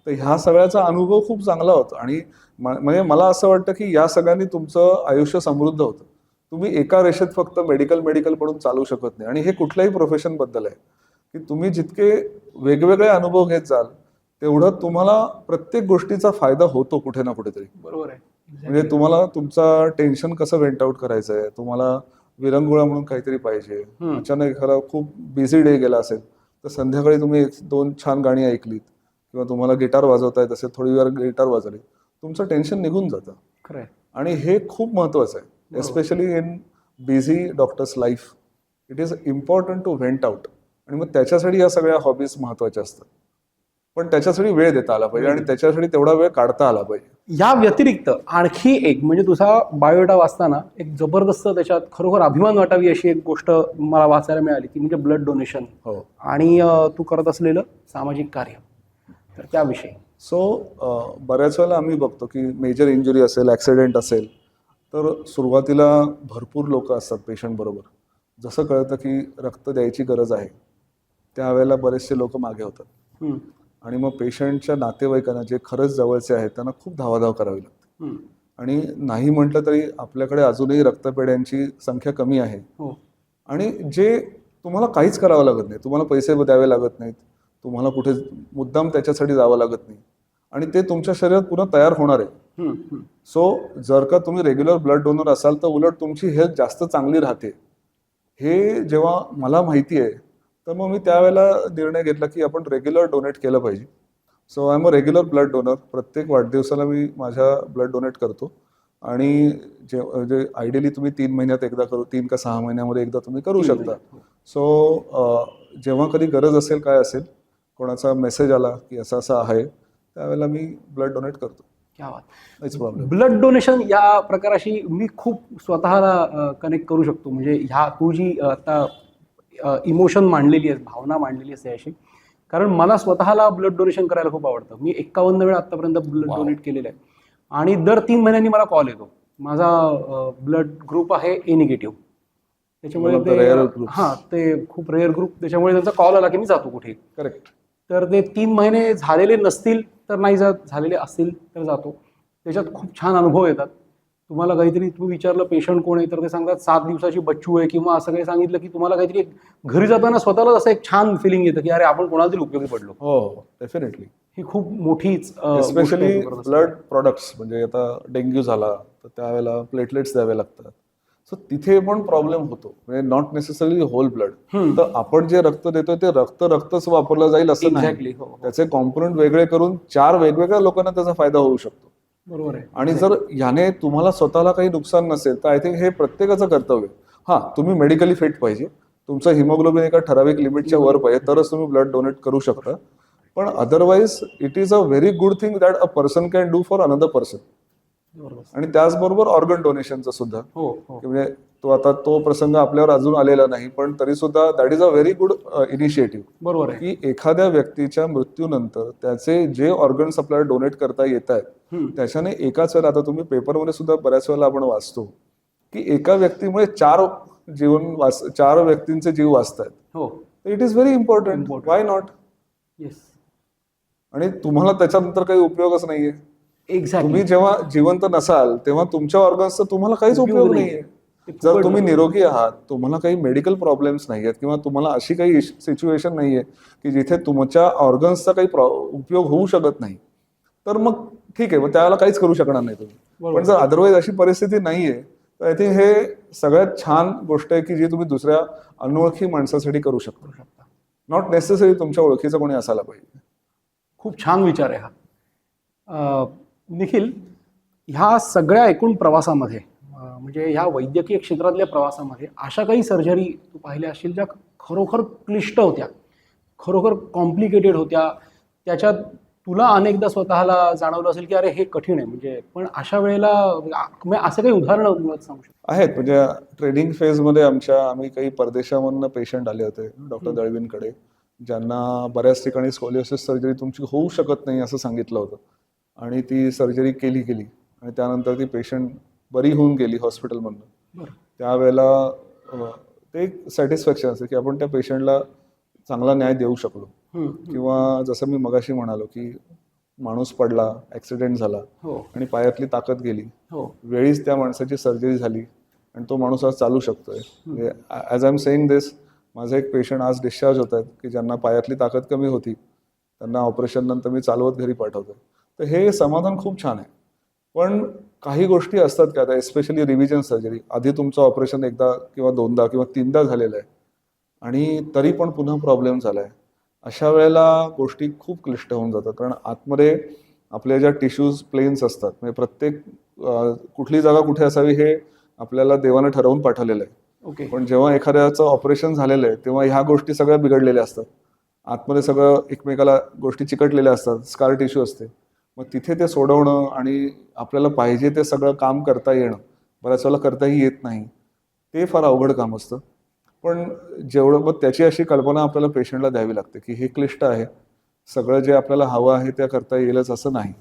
तर ह्या सगळ्याचा अनुभव खूप चांगला होता. आणि म्हणजे मला असं वाटतं की या सगळ्यांनी तुमचं आयुष्य समृद्ध होतं. तुम्ही एका रेषेत फक्त मेडिकल म्हणून चालू शकत नाही. आणि हे कुठल्याही प्रोफेशन बद्दल आहे की तुम्ही जितके वेगवेगळे अनुभव घेत जाल तेवढं तुम्हाला प्रत्येक गोष्टीचा फायदा होतो कुठे ना कुठेतरी. बरोबर आहे. म्हणजे तुम्हाला तुमचा टेन्शन कसं वेंट आउट करायचं आहे, तुम्हाला विरंगुळा म्हणून काहीतरी पाहिजे, अचानक एखादा खूप बिझी डे गेला असेल तर संध्याकाळी तुम्ही 1-2 छान गाणी ऐकलीत किंवा तुम्हाला गिटार वाजवता येत असेल, थोडी वेळ गिटार वाजवली, तुमचं टेन्शन निघून जातं. खरं आहे. आणि हे खूप महत्वाचं आहे, especially in busy doctors life. It is important to vent out. आणि मग त्याच्यासाठी या सगळ्या हॉबीज महत्वाच्या असतात, पण त्याच्यासाठी वेळ देता आला पाहिजे आणि त्याच्यासाठी तेवढा वेळ काढता आला पाहिजे. या व्यतिरिक्त आणखी एक म्हणजे तुझा बायोडाटा वाचताना एक जबरदस्त त्याच्यात खरोखर अभिमान वाटावी अशी एक गोष्ट मला वाचायला मिळाली, ती म्हणजे ब्लड डोनेशन. आणि तू करत असलेलं सामाजिक कार्य, तर त्याविषयी. बऱ्याच वेळेला आम्ही बघतो की मेजर इंजुरी असेल, ऍक्सिडेंट असेल, तर सुरुवातीला भरपूर लोक असतात पेशंट बरोबर. जसं कळतं की रक्त द्यायची गरज आहे त्यावेळेला बरेचसे लोक मागे होतात. आणि मग पेशंटच्या नातेवाईकांना जे खरंच जवळचे आहेत त्यांना खूप धावाधाव करावी लागते. आणि नाही म्हटलं तरी आपल्याकडे अजूनही रक्तपेढ्यांची संख्या कमी आहे. आणि जे तुम्हाला काहीच करावं लागत नाही, तुम्हाला पैसे द्यावे लागत नाहीत, तुम्हाला कुठे मुद्दाम त्याच्यासाठी जावं लागत नाही आणि ते तुमच्या शरीरात पुन्हा तयार होणार आहे. सो जर का तुम्ही रेग्युलर ब्लड डोनर असाल तर उलट तुमची हेल्थ जास्त चांगली राहते. हे जेव्हा मला माहिती आहे तर मग मी त्यावेळेला निर्णय घेतला की आपण रेग्युलर डोनेट केलं पाहिजे. So I am a regular blood donor. प्रत्येक वाढदिवसाला मी माझ्या ब्लड डोनेट करतो. आणि जे आयडियली तुम्ही 3 महिन्यात एकदा 3 का 6 महिन्यामध्ये एकदा तुम्ही करू शकता. सो जेव्हा कधी गरज असेल, काय असेल, कोणाचा मेसेज आला की असं असं आहे, त्यावेळेला मी ब्लड डोनेट करतो. ब्लड डोनेशन या प्रकाराशी मी खूप स्वतःला कनेक्ट करू शकतो. म्हणजे ह्या तू जी आता इमोशन मांडलेली आहे, भावना मांडलेली असते अशी, कारण मला स्वतःला ब्लड डोनेशन करायला खूप आवडतं. मी 51 वेळा आतापर्यंत ब्लड डोनेट केलेलं आहे. आणि दर 3 महिन्यांनी मला कॉल येतो. माझा ब्लड ग्रुप आहे ए निगेटिव्ह, त्याच्यामुळे ते खूप रेअर ग्रुप, त्याच्यामुळे त्यांचा कॉल आला की मी जातो कुठे. करेक्ट. तर ते 3 महिने झालेले नसतील तर नाही जात, झालेले असतील तर जातो. त्याच्यात खूप छान अनुभव येतात. तुम्हाला काहीतरी तुम्ही विचारलं पेशंट कोण आहे, तर ते सांगतात 7 दिवसाची बच्चू आहे किंवा असं काही सांगितलं की तुम्हाला काहीतरी घरी जाताना स्वतःलाच असं एक छान फिलिंग येतं की अरे आपण कोणाला तरी उपयोगी पडलो. हो, डेफिनेटली. ही खूप मोठीच एस्पेशली ब्लड प्रोडक्ट्स, म्हणजे आता डेंग्यू झाला तर त्यावेळेला प्लेटलेट्स द्यावे लागतात. सो तिथे पण प्रॉब्लेम होतो, म्हणजे नॉट नेसेसरी होल ब्लड. तर आपण जे रक्त देतोय ते रक्तच वापरलं जाईल असं नाही. एक्झॅक्टली. हो, त्याचे कॉम्पोनंट वेगळे करून 4 वेगवेगळ्या लोकांना त्याचा फायदा होऊ शकतो. बरोबर आहे. आणि जर याने तुम्हाला स्वतःला काही नुकसान नसेल तर आय थिंक हे प्रत्येकाचं कर्तव्य. हा, तुम्ही मेडिकली फिट पाहिजे, तुमचं हिमोग्लोबिन एका ठराविक लिमिटच्या वर पाहिजे, तरच तुम्ही ब्लड डोनेट करू शकता. पण otherwise it is a very good thing that a person can do for another person. आणि त्याचबरोबर ऑर्गन डोनेशनचं सुद्धा, हो, हो. म्हणजे तो प्रसंग आपल्यावर अजून आलेला नाही, पण तरी सुद्धा that is a very good initiative. बरोबर आहे. की एखाद्या व्यक्तीच्या मृत्यूनंतर त्याचे जे ऑर्गन्स आपल्याला डोनेट करता येत आहेत त्याच्याने एकाच वेळेला, आता तुम्ही पेपरमध्ये सुद्धा बऱ्याच वेळेला आपण वाचतो की एका व्यक्तीमुळे 4 व्यक्तींचे जीव वाचतात. हो, it is very important. Why not? Yes, आणि तुम्हाला त्याच्यानंतर काही उपयोगच नाहीये. एक्झॅक्टली. तुम्ही जेव्हा जिवंत नसाल तेव्हा तुमच्या ऑर्गन्सचा तुम्हाला काहीच उपयोग नाहीये. जर तुम्ही निरोगी आहात, तुम्हाला काही मेडिकल प्रॉब्लेम्स नाही आहेत किंवा तुम्हाला अशी काही सिच्युएशन नाहीये की जिथे तुमच्या ऑर्गन्सचा काही उपयोग होऊ शकत नाही, तर मग ठीक आहे, मग त्याला काहीच करू शकणार नाही तुम्ही. पण जर अदरवाईज अशी परिस्थिती नाहीये तर आय थिंक हे सगळ्यात छान गोष्ट आहे की जी तुम्ही दुसऱ्या अनोळखी माणसासाठी करू शकता. नॉट नेसेसरी तुमच्या ओळखीचं कोणी असायला पाहिजे. खूप छान विचार आहे हा. निखिल, ह्या सगळ्या एकूण प्रवासामध्ये म्हणजे ह्या वैद्यकीय क्षेत्रातल्या प्रवासामध्ये अशा काही सर्जरी तू पाहिल्या असतील ज्या खरोखर क्लिष्ट होत्या, खरोखर कॉम्प्लिकेटेड होत्या, त्याच्यात तुला अनेकदा स्वतःला जाणवलं असेल की अरे हे कठीण आहे, म्हणजे पण अशा वेळेला असं काही उदाहरणं सांगू शकतो? आहेत, म्हणजे ट्रेनिंग फेजमध्ये आम्ही काही परदेशामधून पेशंट आले होते डॉक्टर दळवींकडे, ज्यांना बऱ्याच ठिकाणी स्कोलिओसिस सर्जरी तुमची होऊ शकत नाही असं सांगितलं होतं. आणि ती सर्जरी केली आणि त्यानंतर ती पेशंट बरी होऊन गेली हॉस्पिटलमधनं. त्यावेळेला ते एक सॅटिस्फॅक्शन असतं की आपण त्या पेशंटला चांगला न्याय देऊ शकलो. किंवा जसं मी मगाशी म्हणालो की माणूस पडला, ऍक्सिडेंट झाला आणि पायातली ताकद गेली, वेळीच त्या माणसाची सर्जरी झाली आणि तो माणूस आज चालू शकतोय. ॲज आय एम सेईंग दिस, माझे एक पेशंट आज डिस्चार्ज होत आहेत की ज्यांना पायातली ताकद कमी होती, त्यांना ऑपरेशन नंतर मी चालवत घरी पाठवतोय. तर हे समाधान खूप छान आहे. पण काही गोष्टी असतात का, आता एस्पेशली रिव्हिजन सर्जरी, आधी तुमचं ऑपरेशन एकदा किंवा 2दा किंवा 3दा झालेलं आहे आणि तरी पण पुन्हा प्रॉब्लेम झालाय. अशा वेळेला गोष्टी खूप क्लिष्ट होऊन जातात, कारण आतमध्ये आपल्या ज्या टिश्यूज प्लेन्स असतात, म्हणजे प्रत्येक कुठली जागा कुठे असावी हे आपल्याला देवानं ठरवून पाठवलेलं आहे. पण जेव्हा एखाद्याचं ऑपरेशन झालेलं आहे तेव्हा ह्या गोष्टी सगळ्या बिघडलेल्या असतात. आतमध्ये सगळं एकमेकाला गोष्टी चिकटलेल्या असतात, स्कार टिश्यू असते. मग तिथे ते सोडवणं आणि आपल्याला पाहिजे ते सगळं काम करता येणं, बऱ्याच वेळेला करताही येत नाही, ते फार अवघड काम असतं. पण मग त्याची अशी कल्पना आपल्याला पेशंटला द्यावी लागते की हे क्लिष्ट आहे, सगळं जे आपल्याला हवं आहे ते करता येईलच असं नाही.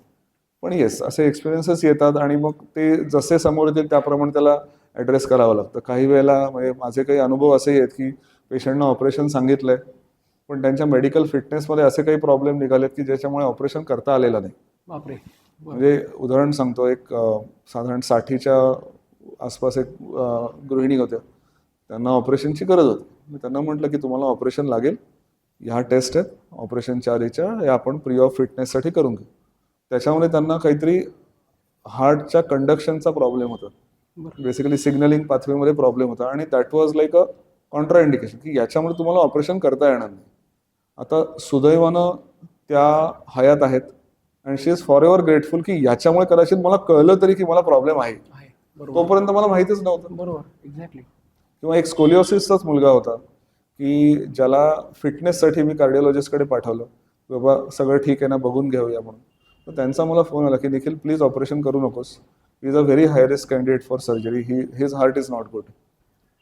पण येस, असे एक्सपिरियन्सेस येतात आणि मग ते जसे समोर येतील त्याप्रमाणे त्याला ॲड्रेस करावं लागतं. काही वेळेला म्हणजे माझे काही अनुभव असे आहेत की पेशंटनं ऑपरेशन सांगितलंय पण त्यांच्या मेडिकल फिटनेसमध्ये असे काही प्रॉब्लेम निघालेत की ज्याच्यामुळे ऑपरेशन करता आलेलं नाही. बापरे. म्हणजे उदाहरण सांगतो, एक साधारण 60च्या आसपास एक गृहिणी होत्या, त्यांना ऑपरेशनची गरज होती. मी त्यांना म्हटलं की तुम्हाला ऑपरेशन लागेल, ह्या टेस्ट आहेत ऑपरेशनच्या आधीच्या, या आपण प्री ऑफ फिटनेससाठी करून घेऊ. त्याच्यामध्ये त्यांना काहीतरी हार्टच्या कंडक्शनचा प्रॉब्लेम होता, बेसिकली सिग्नलिंग पाथवेमध्ये प्रॉब्लेम होता आणि that was like a Contra indication की याच्यामुळे तुम्हाला ऑपरेशन करता येणार नाही. आता सुदैवानं त्या हयात आहेत आणि शी इज फॉर एव्हर ग्रेटफुल की याच्यामुळे कदाचित मला कळलं तरी की मला प्रॉब्लेम आहे, तोपर्यंत मला माहितीच नव्हतं. बरोबर, एक्झॅक्टली. किंवा एक स्कोलिओसिसचाच मुलगा होता की ज्याला फिटनेससाठी मी कार्डिओलॉजिस्टकडे पाठवलं, बाबा सगळं ठीक आहे ना, बघून घेऊया म्हणून. तर त्यांचा मला फोन आला की निखिल प्लीज ऑपरेशन करू नकोस, he is a very high risk candidate for surgery, his heart is not good.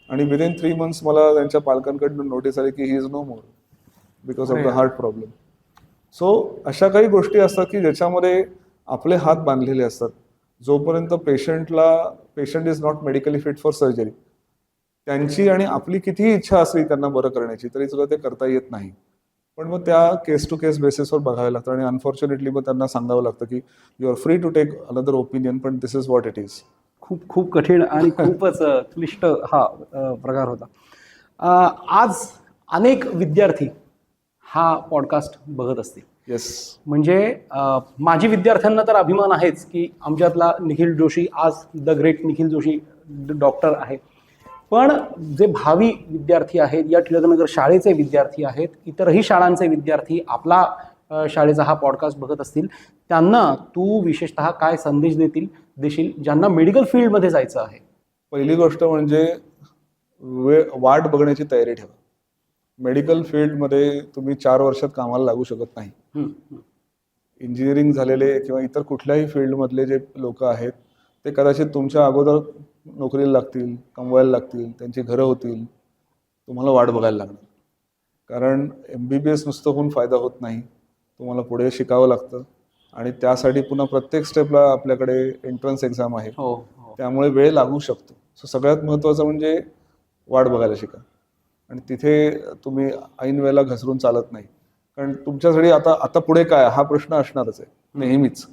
आणि विदिन 3 months मला त्यांच्या पालकांकडून नोटीस आली की he is no more because of the heart problem. So अशा काही गोष्टी असतात की ज्याच्यामध्ये आपले हात बांधलेले असतात. जोपर्यंत patient is not medically fit for surgery, त्यांची आणि आपली कितीही इच्छा असली त्यांना बरं करण्याची तरी सुद्धा ते करता येत नाही. पण मग त्या केस टू केस बेसिसवर बघायला लागतं आणि अनफॉर्च्युनेटली मग त्यांना सांगावं लागतं की you are free to take another opinion, पण this is what it is. खूप खूप कठीण आणि खूपच क्लिष्ट हा प्रकार होता. आज अनेक विद्यार्थी हा पॉडकास्ट बघत असतील. येस. म्हणजे माझी विद्यार्थ्यांना तर अभिमान आहेच की आमच्यातला निखिल जोशी आज the great Nikhil Joshi doctor आहे. पण जे भावी विद्यार्थी आहेत, या टिळकनगर शाळेचे विद्यार्थी आहेत, इतरही शाळांचे विद्यार्थी आपला शाळेचा हा पॉडकास्ट बघत असतील, त्यांना तू विशेषतः काय संदेश देशील ज्यांना मेडिकल फील्डमध्ये जायचं आहे? पहिली गोष्ट म्हणजे वाट बघण्याची तयारी ठेवा. मेडिकल फील्डमध्ये तुम्ही 4 वर्षात कामाला लागू शकत नाही. इंजिनिअरिंग झालेले किंवा इतर कुठल्याही फील्डमधले जे लोक आहेत ते कदाचित तुमच्या अगोदर नोकरीला लागतील, कमवायला लागतील, त्यांची घरं होतील, तुम्हाला वाट बघायला लागणार. कारण MBBS नुसतं होऊन फायदा होत नाही, तुम्हाला पुढे शिकावं लागतं आणि त्यासाठी पुन्हा प्रत्येक स्टेपला आपल्याकडे एंट्रन्स एक्झाम आहे. त्यामुळे वेळ लागू शकतो. सो सगळ्यात महत्त्वाचं म्हणजे वाट बघायला शिका आणि तिथे तुम्ही ऐन वेळेला घसरून चालत नाही. कारण तुमच्यासाठी आता पुढे काय हा प्रश्न असणारच आहे नेहमीच.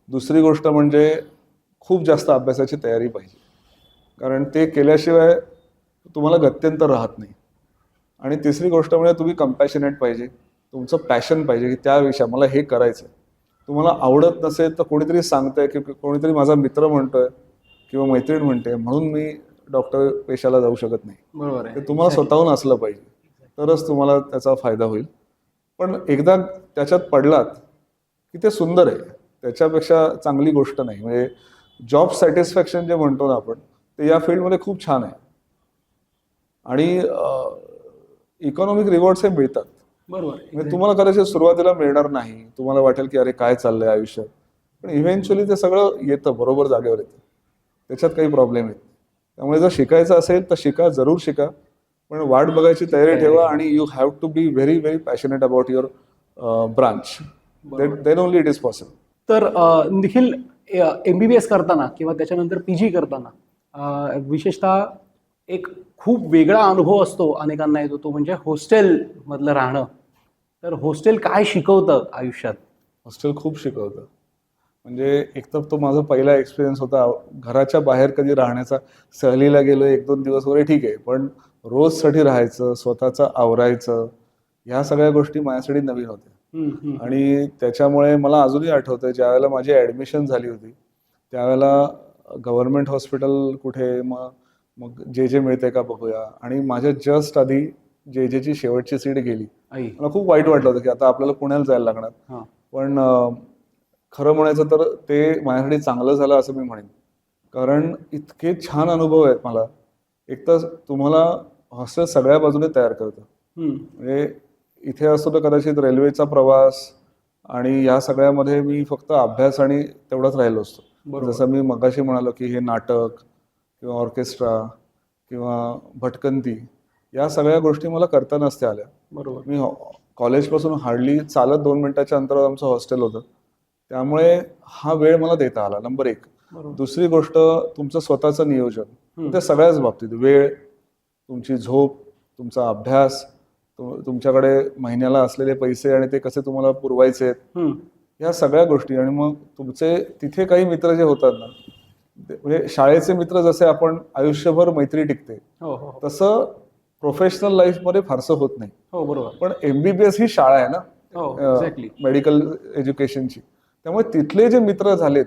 दुसरी गोष्ट म्हणजे खूप जास्त अभ्यासाची तयारी पाहिजे, कारण ते केल्याशिवाय तुम्हाला गत्यंतर राहत नाही. आणि तिसरी गोष्ट म्हणजे तुम्ही कंपॅशनेट पाहिजे, तुमचं पॅशन पाहिजे की त्या विषयात मला हे करायचं आहे. तुम्हाला आवडत नसेल तर कोणीतरी सांगतंय की कोणीतरी माझा मित्र म्हणतोय किंवा मैत्रीण म्हणते म्हणून मी डॉक्टर पेशाला जाऊ शकत नाही. बरोबर आहे. ते तुम्हाला स्वतःहून असलं पाहिजे, तरच तुम्हाला त्याचा फायदा होईल. पण एकदा त्याच्यात पडलात की ते सुंदर आहे, त्याच्यापेक्षा चांगली गोष्ट नाही. म्हणजे जॉब सॅटिस्फॅक्शन जे म्हणतो ना आपण, ते या फील्डमध्ये खूप छान आहे आणि इकॉनॉमिक रिवॉर्ड्स हे मिळतात. बरोबर. म्हणजे तुम्हाला कदाचित सुरुवातीला मिळणार नाही, तुम्हाला वाटेल की अरे काय चाललंय आयुष्यात, पण इव्हेंच्युअली ते सगळं येतं, बरोबर जागेवर येतं, त्याच्यात काही प्रॉब्लेम येत. त्यामुळे जर शिकायचं असेल तर शिका, जरूर शिका, पण वाट बघायची तयारी ठेवा आणि you have to be very very passionate about your branch, then only it is possible. तर निखिल, MBBS करताना किंवा त्याच्यानंतर PG करताना विशेषतः एक खूप वेगळा अनुभव असतो, अनेकांना येतो, तो म्हणजे हॉस्टेलमधलं राहणं. तर हॉस्टेल काय शिकवतं आयुष्यात? हॉस्टेल खूप शिकवतं. म्हणजे एक तर तो माझा पहिला एक्सपिरियन्स होता घराच्या बाहेर कधी राहण्याचा. सहलीला गेलो 1-2 दिवस वगैरे ठीक आहे, पण रोजसाठी राहायचं, स्वतःचं आवरायचं, ह्या सगळ्या गोष्टी माझ्यासाठी नवीन होत्या. आणि त्याच्यामुळे मला अजूनही आठवतंय ज्यावेळेला माझी ॲडमिशन झाली होती त्यावेळेला गव्हर्नमेंट हॉस्पिटल कुठे, मग जे मिळते का बघूया, आणि माझ्या जस्ट आधी जेची शेवटची सीट गेली. मला खूप वाईट वाटलं होतं की आता आपल्याला पुण्याला जायला लागणार. पण खरं म्हणायचं तर ते माझ्यासाठी चांगलं झालं असं मी म्हणेन, कारण इतके छान अनुभव आहेत मला. एक तर तुम्हाला हॉस्टेल सगळ्या बाजूने तयार करतं. म्हणजे इथे असतो तर कदाचित रेल्वेचा प्रवास आणि या सगळ्यामध्ये मी फक्त अभ्यास आणि तेवढाच राहिलो असतो. जसं मी मगाशी म्हणालो की हे नाटक किंवा ऑर्केस्ट्रा किंवा भटकंती, या सगळ्या गोष्टी मला करता नसत्या आल्या. मी कॉलेजपासून हार्डली चालत 2 मिनिटाच्या अंतरावर आमचं हॉस्टेल होतं, त्यामुळे हा वेळ मला देता आला, नंबर 1. दुसरी गोष्ट तुमचं स्वतःचं नियोजन, त्या सगळ्याच बाबतीत वेळ, तुमची झोप, तुमचा अभ्यास, तुमच्याकडे महिन्याला असलेले पैसे आणि ते कसे तुम्हाला पुरवायचे आहेत, ह्या सगळ्या गोष्टी. आणि मग तुमचे तिथे काही मित्र जे होतात ना, म्हणजे शाळेचे मित्र जसे आपण आयुष्यभर मैत्री टिकते, तसं प्रोफेशनल लाईफमध्ये फारसं होत नाही. पण MBBS ही शाळा आहे ना, मेडिकल एज्युकेशनची, त्यामुळे तिथले जे मित्र झालेत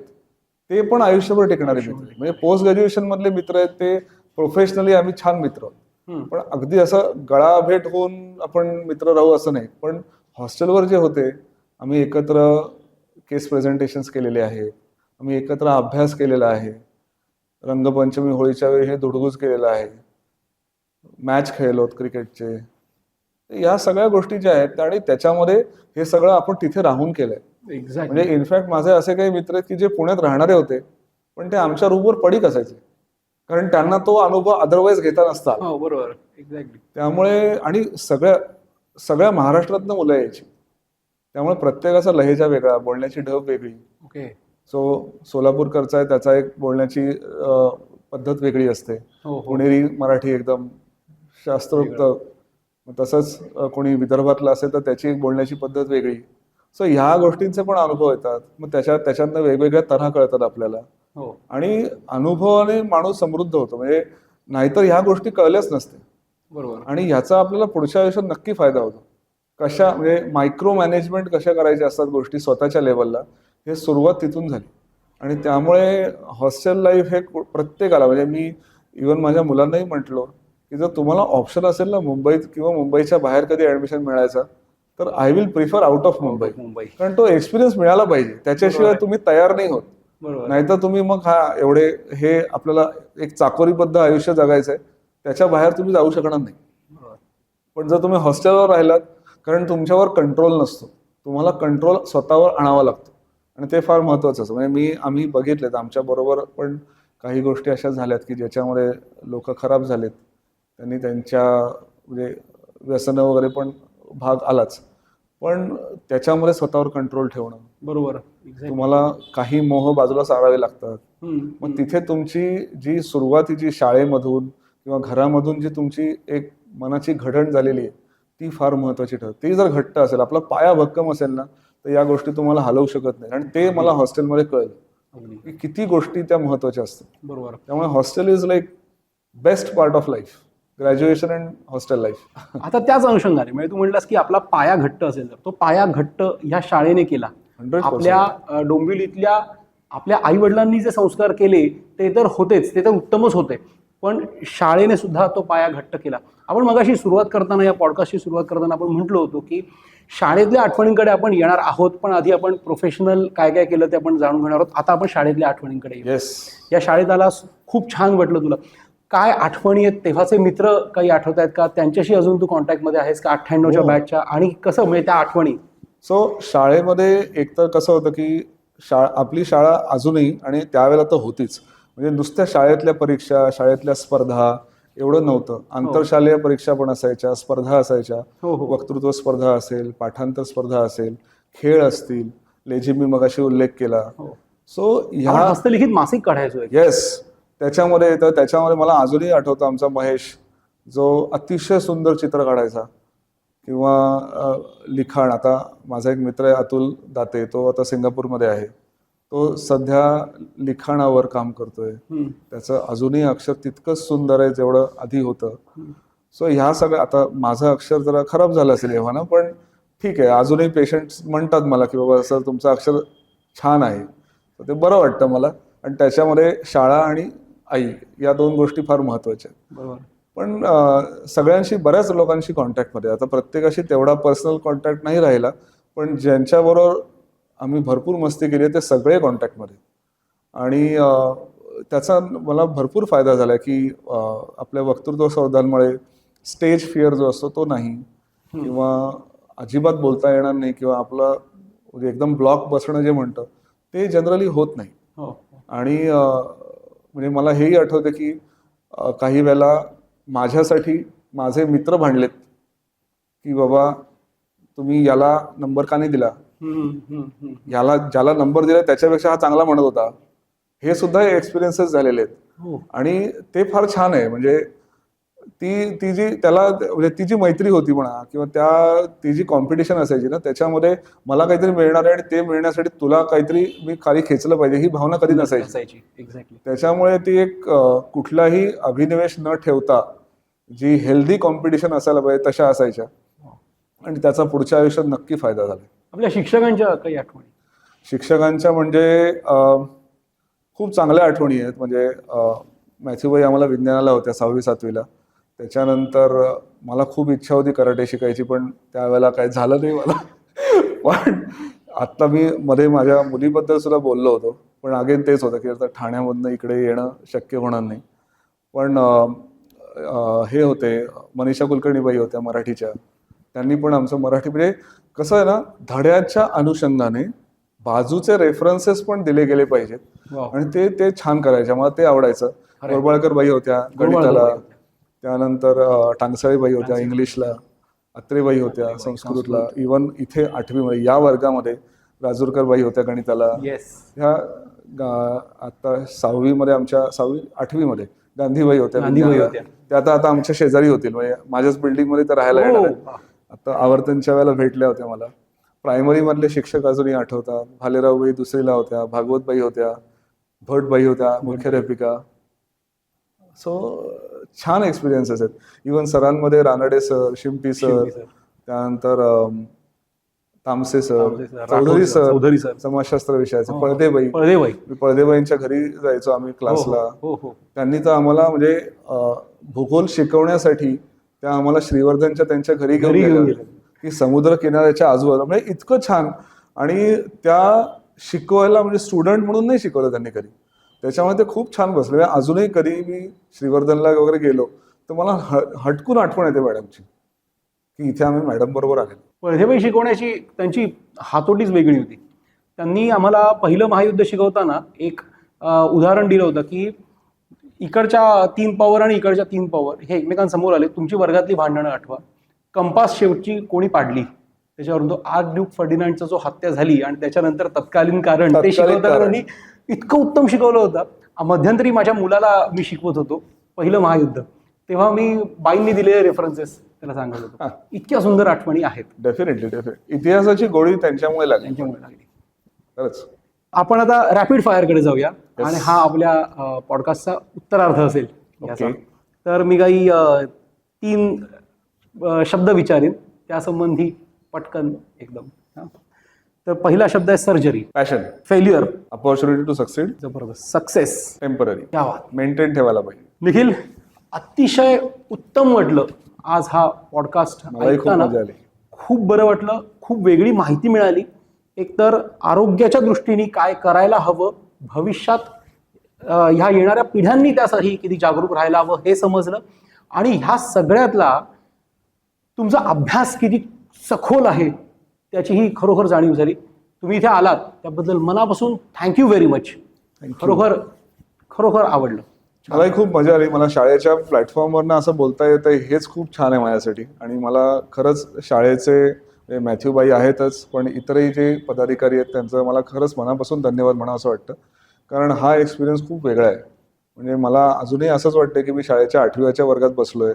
ते पण आयुष्यभर टिकणारे मित्र. म्हणजे पोस्ट ग्रॅज्युएशन मधले मित्र आहेत ते प्रोफेशनली आम्ही छान मित्र, पण अगदी असं गळा भेट होऊन आपण मित्र राहू असं नाही. पण हॉस्टेलवर जे होते, आम्ही एकत्र केस प्रेझेंटेशन्स केलेले आहेत, आम्ही एकत्र अभ्यास केलेला आहे, रंगपंचमी होळीच्या वेळी हे धुडगूस केलेलं आहे, मॅच खेळलोत क्रिकेटचे, या सगळ्या गोष्टी ज्या आहेत आणि त्याच्यामध्ये हे सगळं आपण तिथे राहून केलंय. म्हणजे इनफॅक्ट माझे असे काही मित्र आहेत की जे पुण्यात राहणारे होते, पण ते आमच्या रूमवर पडीक असायचे, कारण त्यांना तो अनुभव अदरवाईज घेता नसता. त्यामुळे आणि सगळ्या महाराष्ट्रातनं मुलं यायची, त्यामुळे प्रत्येकाचा लहेजा वेगळा, बोलण्याची ढब वेगळी. सोलापूरकरचा आहे त्याचा एक बोलण्याची पद्धत वेगळी असते, पुणेरी मराठी एकदम शास्त्रोक्त, मग तसंच कोणी विदर्भातलं असेल तर त्याची एक बोलण्याची पद्धत वेगळी. सो ह्या गोष्टींचे पण अनुभव येतात. मग त्याच्यातनं वेगवेगळ्या तऱ्हा कळतात आपल्याला. आणि अनुभवाने माणूस समृद्ध होतो. म्हणजे नाहीतर ह्या गोष्टी कळल्याच नसते. बरोबर. आणि ह्याचा आपल्याला पुढच्या आयुष्यात नक्की फायदा होतो. कशा म्हणजे मायक्रो मॅनेजमेंट कशा करायच्या असतात गोष्टी स्वतःच्या लेवलला, हे सुरुवात तिथून झाली. आणि त्यामुळे हॉस्टेल लाईफ हे प्रत्येकाला, म्हणजे मी इव्हन माझ्या मुलांनाही म्हटलो की जर तुम्हाला ऑप्शन असेल ना मुंबईत किंवा मुंबईच्या बाहेर कधी ऍडमिशन मिळायचा, तर I will prefer out of Mumbai. कारण तो एक्सपिरियन्स मिळाला पाहिजे, त्याच्याशिवाय तुम्ही तयार नाही होत. नाहीतर तुम्ही मग एवढे हे आपल्याला एक चाकोरीबद्ध आयुष्य जगायचंय, त्याच्या बाहेर तुम्ही जाऊ शकणार नाही. पण जर तुम्ही हॉस्टेलवर राहिलात, कारण तुमच्यावर कंट्रोल नसतो, तुम्हाला कंट्रोल स्वतःवर आणावा लागतो. आणि ते फार महत्वाचं असतं. म्हणजे आम्ही बघितलेत, आमच्या बरोबर पण काही गोष्टी अशा झाल्यात की ज्याच्यामुळे लोक खराब झालेत. त्यांनी त्यांच्या म्हणजे व्यसनं वगैरे पण भाग आलाच. पण त्याच्यामध्ये स्वतःवर कंट्रोल ठेवणं, बरोबर, तुम्हाला काही मोह बाजूला सारावे लागतात. मग तिथे तुमची जी सुरुवातीची शाळेमधून किंवा घरामधून जी तुमची एक मनाची घडण झालेली आहे, ती फार महत्वाची ठरते. ती जर घट्ट असेल, आपला पाया भक्कम असेल ना, तर या गोष्टी तुम्हाला हलवू शकत नाही. आणि ते मला हॉस्टेलमध्ये कळलं की किती गोष्टी त्या महत्वाच्या असतात. बरोबर. त्यामुळे hostel is like best part of life, graduation and hostel life. आता त्याच अनुषंगाने म्हणजे तू म्हटलास की आपला पाया घट्ट असेल, तर तो पाया घट्ट ह्या शाळेने केला. 100%. आपल्या डोंबिवलीतल्या आपल्या आई वडिलांनी जे संस्कार केले ते तर होतेच, ते तर उत्तमच होते, पण शाळेने सुद्धा तो पाया घट्ट केला. आपण मगाशी सुरुवात करताना, या पॉडकास्टची सुरुवात करताना आपण म्हटलो होतो की शाळेतल्या आठवणींकडे आपण येणार आहोत, पण आधी आपण प्रोफेशनल काय काय केलं ते आपण जाणून घेणार आहोत. आता आपण शाळेतल्या आठवणींकडे येऊ. या शाळेत आला, खूप छान वाटलं तुला. काय आठवणी आहेत, तेव्हाचे मित्र काही आठवत आहेत का, त्यांच्याशी अजून तू कॉन्टॅक्टमध्ये आहेस का 98च्या बॅचच्या, आणि कसं म्हणजे त्या आठवणी? सो शाळेमध्ये एकतर कसं होतं की आपली शाळा अजूनही, आणि त्यावेळेला तर होतीच, म्हणजे नुसत्या शाळेतल्या परीक्षा, शाळेतल्या स्पर्धा एवढं नव्हतं. आंतरशालेय परीक्षा पण असायच्या, स्पर्धा असायच्या. वक्तृत्व स्पर्धा असेल, पाठांतर स्पर्धा असेल, खेळ असतील, लेझिम मी मगाशी उल्लेख केला. सो ह्या हस्तलिखित मासिक काढायचो. येस, त्याच्यामध्ये येतं. त्याच्यामध्ये मला अजूनही आठवतं आमचा महेश, जो अतिशय सुंदर चित्र काढायचा, किंवा लिखाण. आता माझा एक मित्र आहे अतुल दाते, तो आता सिंगापूरमध्ये आहे. तो सध्या लिखाणावर काम करतोय. त्याचं अजूनही अक्षर तितकंच सुंदर आहे जेवढं आधी होतं. सो ह्या सगळ्या, आता माझं अक्षर जरा खराब झालं असेल एव्हा ना, पण ठीक आहे, अजूनही पेशंट्स म्हणतात मला की बाबा सर तुमचं अक्षर छान आहे, तर ते बरं वाटतं मला. आणि त्याच्यामध्ये शाळा आणि आई या दोन गोष्टी फार महत्वाच्या आहेत. बरोबर. पण सगळ्यांशी, बऱ्याच लोकांशी कॉन्टॅक्टमध्ये, आता प्रत्येकाशी तेवढा पर्सनल कॉन्टॅक्ट नाही राहिला, पण ज्यांच्याबरोबर आम्ही भरपूर मस्ती केली आहे ते सगळे कॉन्टॅक्टमध्ये. आणि त्याचा मला भरपूर फायदा झाला की आपल्या वक्तृत्व स्पर्धांमुळे स्टेज फिअर जो असतो तो नाही, किंवा अजिबात बोलता येणार नाही, किंवा आपलं म्हणजे एकदम ब्लॉक बसणं जे म्हणतं ते जनरली होत नाही. आणि म्हणजे मला हेही आठवतं की काही वेळेला माझ्यासाठी माझे मित्र भांडलेत की बाबा तुम्ही याला नंबर का नाही दिला, याला ज्याला नंबर दिला त्याच्यापेक्षा हा चांगला म्हणत होता. हे सुद्धा एक्सपिरियन्सेस झालेले आहेत. आणि ते फार छान आहे. म्हणजे ती जी त्याला म्हणजे ती जी मैत्री होती म्हणा, किंवा ती जी कॉम्पिटिशन असायची ना, त्याच्यामध्ये मला काहीतरी मिळणार आहे आणि ते मिळण्यासाठी तुला काहीतरी मी खाली खेचलं पाहिजे ही भावना कधी नसायची. त्याच्यामुळे ती एक कुठलाही अभिनिवेश न ठेवता जी हेल्दी कॉम्पिटिशन असायला पाहिजे तशा असायच्या. आणि त्याचा पुढच्या आयुष्यात नक्की फायदा झाला. आपल्या शिक्षकांच्या काही आठवणी? शिक्षकांच्या म्हणजे खूप चांगल्या आठवणी आहेत. म्हणजे मॅथ्यूबाई आम्हाला विज्ञानाला होत्या 6वी-7वीला. त्याच्यानंतर मला खूप इच्छा होती कराटे शिकायची, पण त्यावेळेला काही झालं नाही मला. पण आत्ता मी मध्ये माझ्या मुलीबद्दल सुद्धा बोललो होतो, पण अगेन तेच होतं की आता ठाण्यामधनं इकडे येणं शक्य होणार नाही. पण हे होते मनीषा कुलकर्णीबाई होत्या मराठीच्या, त्यांनी पण आमचं मराठी, म्हणजे कसं आहे ना, धड्याच्या अनुषंगाने बाजूचे रेफरन्सेस पण दिले गेले पाहिजेत. आणि ते छान करायच्या, मला ते आवडायचं. गोरबाळकर बाई होत्या गणिताला, त्यानंतर टांगसाळीबाई होत्या इंग्लिशला, अत्रेबाई होत्या संस्कृतला, इवन इथे 8वीमध्ये या वर्गामध्ये राजूरकर बाई होत्या गणिताला. ह्या आता 6वीमध्ये आमच्या 8वीमध्ये गांधीबाई होत्या. त्या आता आमच्या शेजारी होतील, म्हणजे माझ्याच बिल्डिंग मध्ये तर राहायला येणार आहेत. आता आवर्तनच्या वेळेला भेटल्या होत्या मला. प्रायमरी मधले शिक्षक अजूनही आठवतात. भालेरावबाई दुसरीला होत्या, भागवतबाई होत्या, भटबाई होत्या मुख्याध्यापिका. सो छान एक्सपिरियन्सेस आहेत. इव्हन सरांमध्ये रानडे सर, शिंपी सर, त्यानंतर तामसे सर, चौधरी सर समाजशास्त्र विषयाचे, पळदेबाईंच्या घरी जायचो आम्ही क्लासला. त्यांनी तर आम्हाला म्हणजे भूगोल शिकवण्यासाठी त्या आम्हाला श्रीवर्धनच्या त्यांच्या घरी घेऊन गेल्या की समुद्र किनाऱ्याच्या आजूबाजूला, म्हणजे इतकं छान. आणि त्या शिकवायला म्हणजे स्टुडंट म्हणून नाही शिकवलं त्यांनी कधी, त्याच्यामुळे ते खूप छान बसले. अजूनही कधी मी श्रीवर्धनला वगैरे गेलो तर मला हटकून आठवण येते मॅडमची की इथे आम्ही मॅडम बरोबर आले. पळदेबाई शिकवण्याची त्यांची हातोटीच वेगळी होती. त्यांनी आम्हाला पहिलं महायुद्ध शिकवताना एक उदाहरण दिलं होतं की इकडच्या 3 पॉवर आणि इकडच्या 3 पॉवर हे एकमेकांसमोर आले, तुमची वर्गातली भांडणं आठवा. कंपास शेवटची कोणी पाडली, त्याच्यावरून तो आर्च ड्यूक फर्डिनांडचा जो हत्या झाली आणि त्याच्यानंतर तत्कालीन कारण ते शिकवताना त्यांनी इतकं उत्तम शिकवलं होतं. मध्यंतरी माझ्या मुलाला मी शिकवत होतो पहिलं महायुद्ध, तेव्हा मी बाईंनी दिलेले रेफरन्सेस त्याला सांगत होतो. इतक्या सुंदर आठवणी आहेत. डेफिनेटली इतिहासाची गोडी त्यांच्यामुळे लागली. खरंच. आपण आता रॅपिड फायर कडे जाऊया आणि हा आपल्या पॉडकास्टचा उत्तरार्ध असेल. तर मी काही 3 शब्द विचारेन त्यासंबंधी पटकन एकदम. तर पहिला शब्द आहे surgery. Passion. Failure. Opportunity to succeed. जबरदस्त. सक्सेस. टेम्पररी. क्या बात. मेंटेन ठेवायला पाहिजे. निखिल, अतिशय उत्तम वाटलं आज हा पॉडकास्ट ऐकताना. खूप बरं वाटलं, खूप वेगळी माहिती मिळाली. एकतर आरोग्याच्या दृष्टीने काय करायला हवं, भविष्यात ह्या येणाऱ्या पिढ्यांनी त्यासाठी किती जागरूक राहायला हवं हे समजलं. आणि ह्या सगळ्यातला तुमचा अभ्यास किती सखोल आहे त्याचीही खरोखर जाणीव झाली. तुम्ही इथे आलात त्याबद्दल मनापासून थँक्यू व्हेरी मच. खरोखर खरोखर आवडलं. मलाही खूप मजा आली. मला शाळेच्या प्लॅटफॉर्मवरनं असं बोलता येतं हेच खूप छान आहे माझ्यासाठी. आणि मला खरंच शाळेचे मॅथ्यूबाई आहेतच, पण इतरही जे पदाधिकारी आहेत त्यांचं मला खरंच मनापासून धन्यवाद म्हणावं असं वाटतं. कारण हा एक्सपिरियन्स खूप वेगळा आहे. म्हणजे मला अजूनही असंच वाटतं की मी शाळेच्या 8वीच्या वर्गात बसलोय.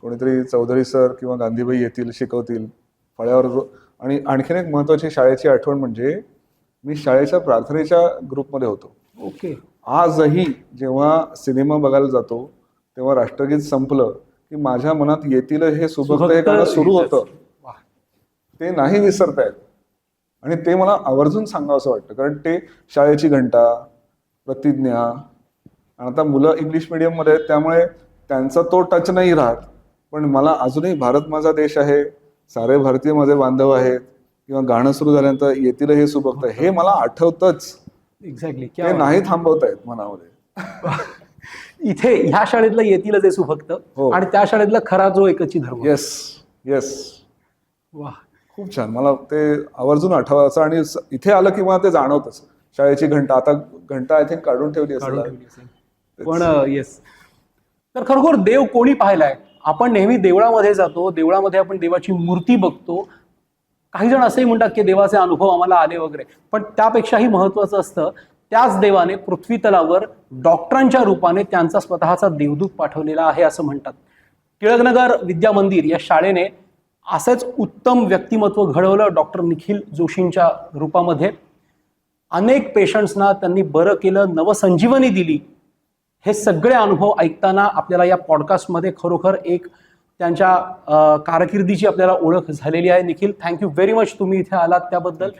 कोणीतरी चौधरी सर किंवा गांधीबाई येतील, शिकवतील फळ्यावर. आणि आणखीन एक महत्वाची शाळेची आठवण म्हणजे मी शाळेच्या प्रार्थनेच्या ग्रुपमध्ये होतो. ओके. आजही जेव्हा सिनेमा बघायला जातो तेव्हा राष्ट्रगीत संपलं की माझ्या मनात येतील हे सुभक्त हे गाणं सुरू होतं. ते नाही विसरतायत आणि ते मला आवर्जून सांगावं असं वाटतं. कारण ते शाळेची घंटा, प्रतिज्ञा. आणि आता मुलं इंग्लिश मीडियम मध्ये आहेत त्यामुळे त्यांचा तो टच नाही राहत. पण मला अजूनही भारत माझा देश आहे, सारे भारतीय माझे बांधव आहेत किंवा गाणं सुरू झाल्यानंतर येतील हे सुभक्त हे मला आठवतच. एक्झॅक्टली. ते नाही थांबवतायत मनामध्ये. इथे ह्या शाळेतलं येतील जे सुभक्त आणि त्या शाळेतला खरा जो एकची धर्म. Yes yes. वा, खूप छान. मला ते आवर्जून आठवायचं. आणि इथे आलं की मला ते जाणवतच. शाळेची घंटा, आता घंटा आय थिंक काढून ठेवली असेल पण. येस. तर खरोखर देव कोणी पाहिलाय. आपण नेहमी देवळामध्ये जातो, देवळामध्ये आपण देवाची मूर्ती बघतो. काही जण असंही म्हणतात की देवाचे अनुभव आम्हाला आले वगैरे, पण त्यापेक्षाही महत्वाचं असतं त्याच देवाने पृथ्वी तलावर डॉक्टरांच्या रूपाने त्यांचा स्वतःचा देवदूत पाठवलेला आहे असं म्हणतात. टिळकनगर विद्या मंदिर या शाळेने असंच उत्तम व्यक्तिमत्व घडवलं डॉक्टर निखिल जोशींच्या रूपामध्ये. अनेक पेशंट्सना त्यांनी बरं केलं, नवसंजीवनी दिली. हे सगळे अनुभव ऐकताना आपल्याला या पॉडकास्टमध्ये खरोखर एक त्यांच्या कारकिर्दीची आपल्याला ओळख झालेली आहे. निखिल, थँक्यू व्हेरी मच तुम्ही इथे आलात त्याबद्दल.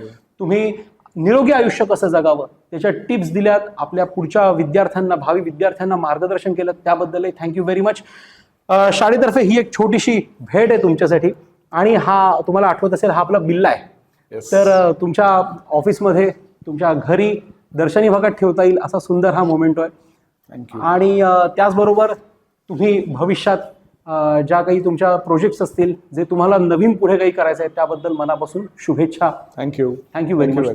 तुम्ही निरोगी आयुष्य कसं जगावं त्याच्या टिप्स दिल्यात, आपल्या पुढच्या विद्यार्थ्यांना, भावी विद्यार्थ्यांना मार्गदर्शन केलं त्याबद्दलही थँक्यू व्हेरी मच. शाळेतर्फे ही एक छोटीशी भेट आहे तुमच्यासाठी. आणि हा तुम्हाला आठवत असेल हा आपला बिल्ला आहे. तर तुमच्या ऑफिसमध्ये, तुमच्या घरी दर्शनी भागात ठेवता येईल असा सुंदर हा मोमेंटो आहे. आणि त्याचबरोबर तुम्ही भविष्यात ज्या काही तुमच्या प्रोजेक्ट्स असतील, जे तुम्हाला नवीन पुढे काही करायचं आहे त्याबद्दल मनापासून शुभेच्छा. Thank you very much.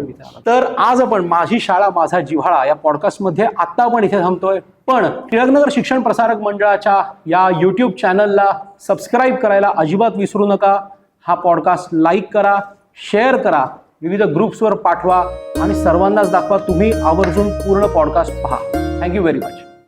तर आज आपण माझी शाळा माझा जिव्हाळा या पॉडकास्टमध्ये आता आपण इथे थांबतोय. पण टिळकनगर शिक्षण प्रसारक मंडळाच्या या युट्यूब चॅनलला सबस्क्राईब करायला अजिबात विसरू नका. हा पॉडकास्ट लाईक करा, शेअर करा, विविध ग्रुप्सवर पाठवा आणि सर्वांनाच दाखवा. तुम्ही आवर्जून पूर्ण पॉडकास्ट पहा. Thank you very much.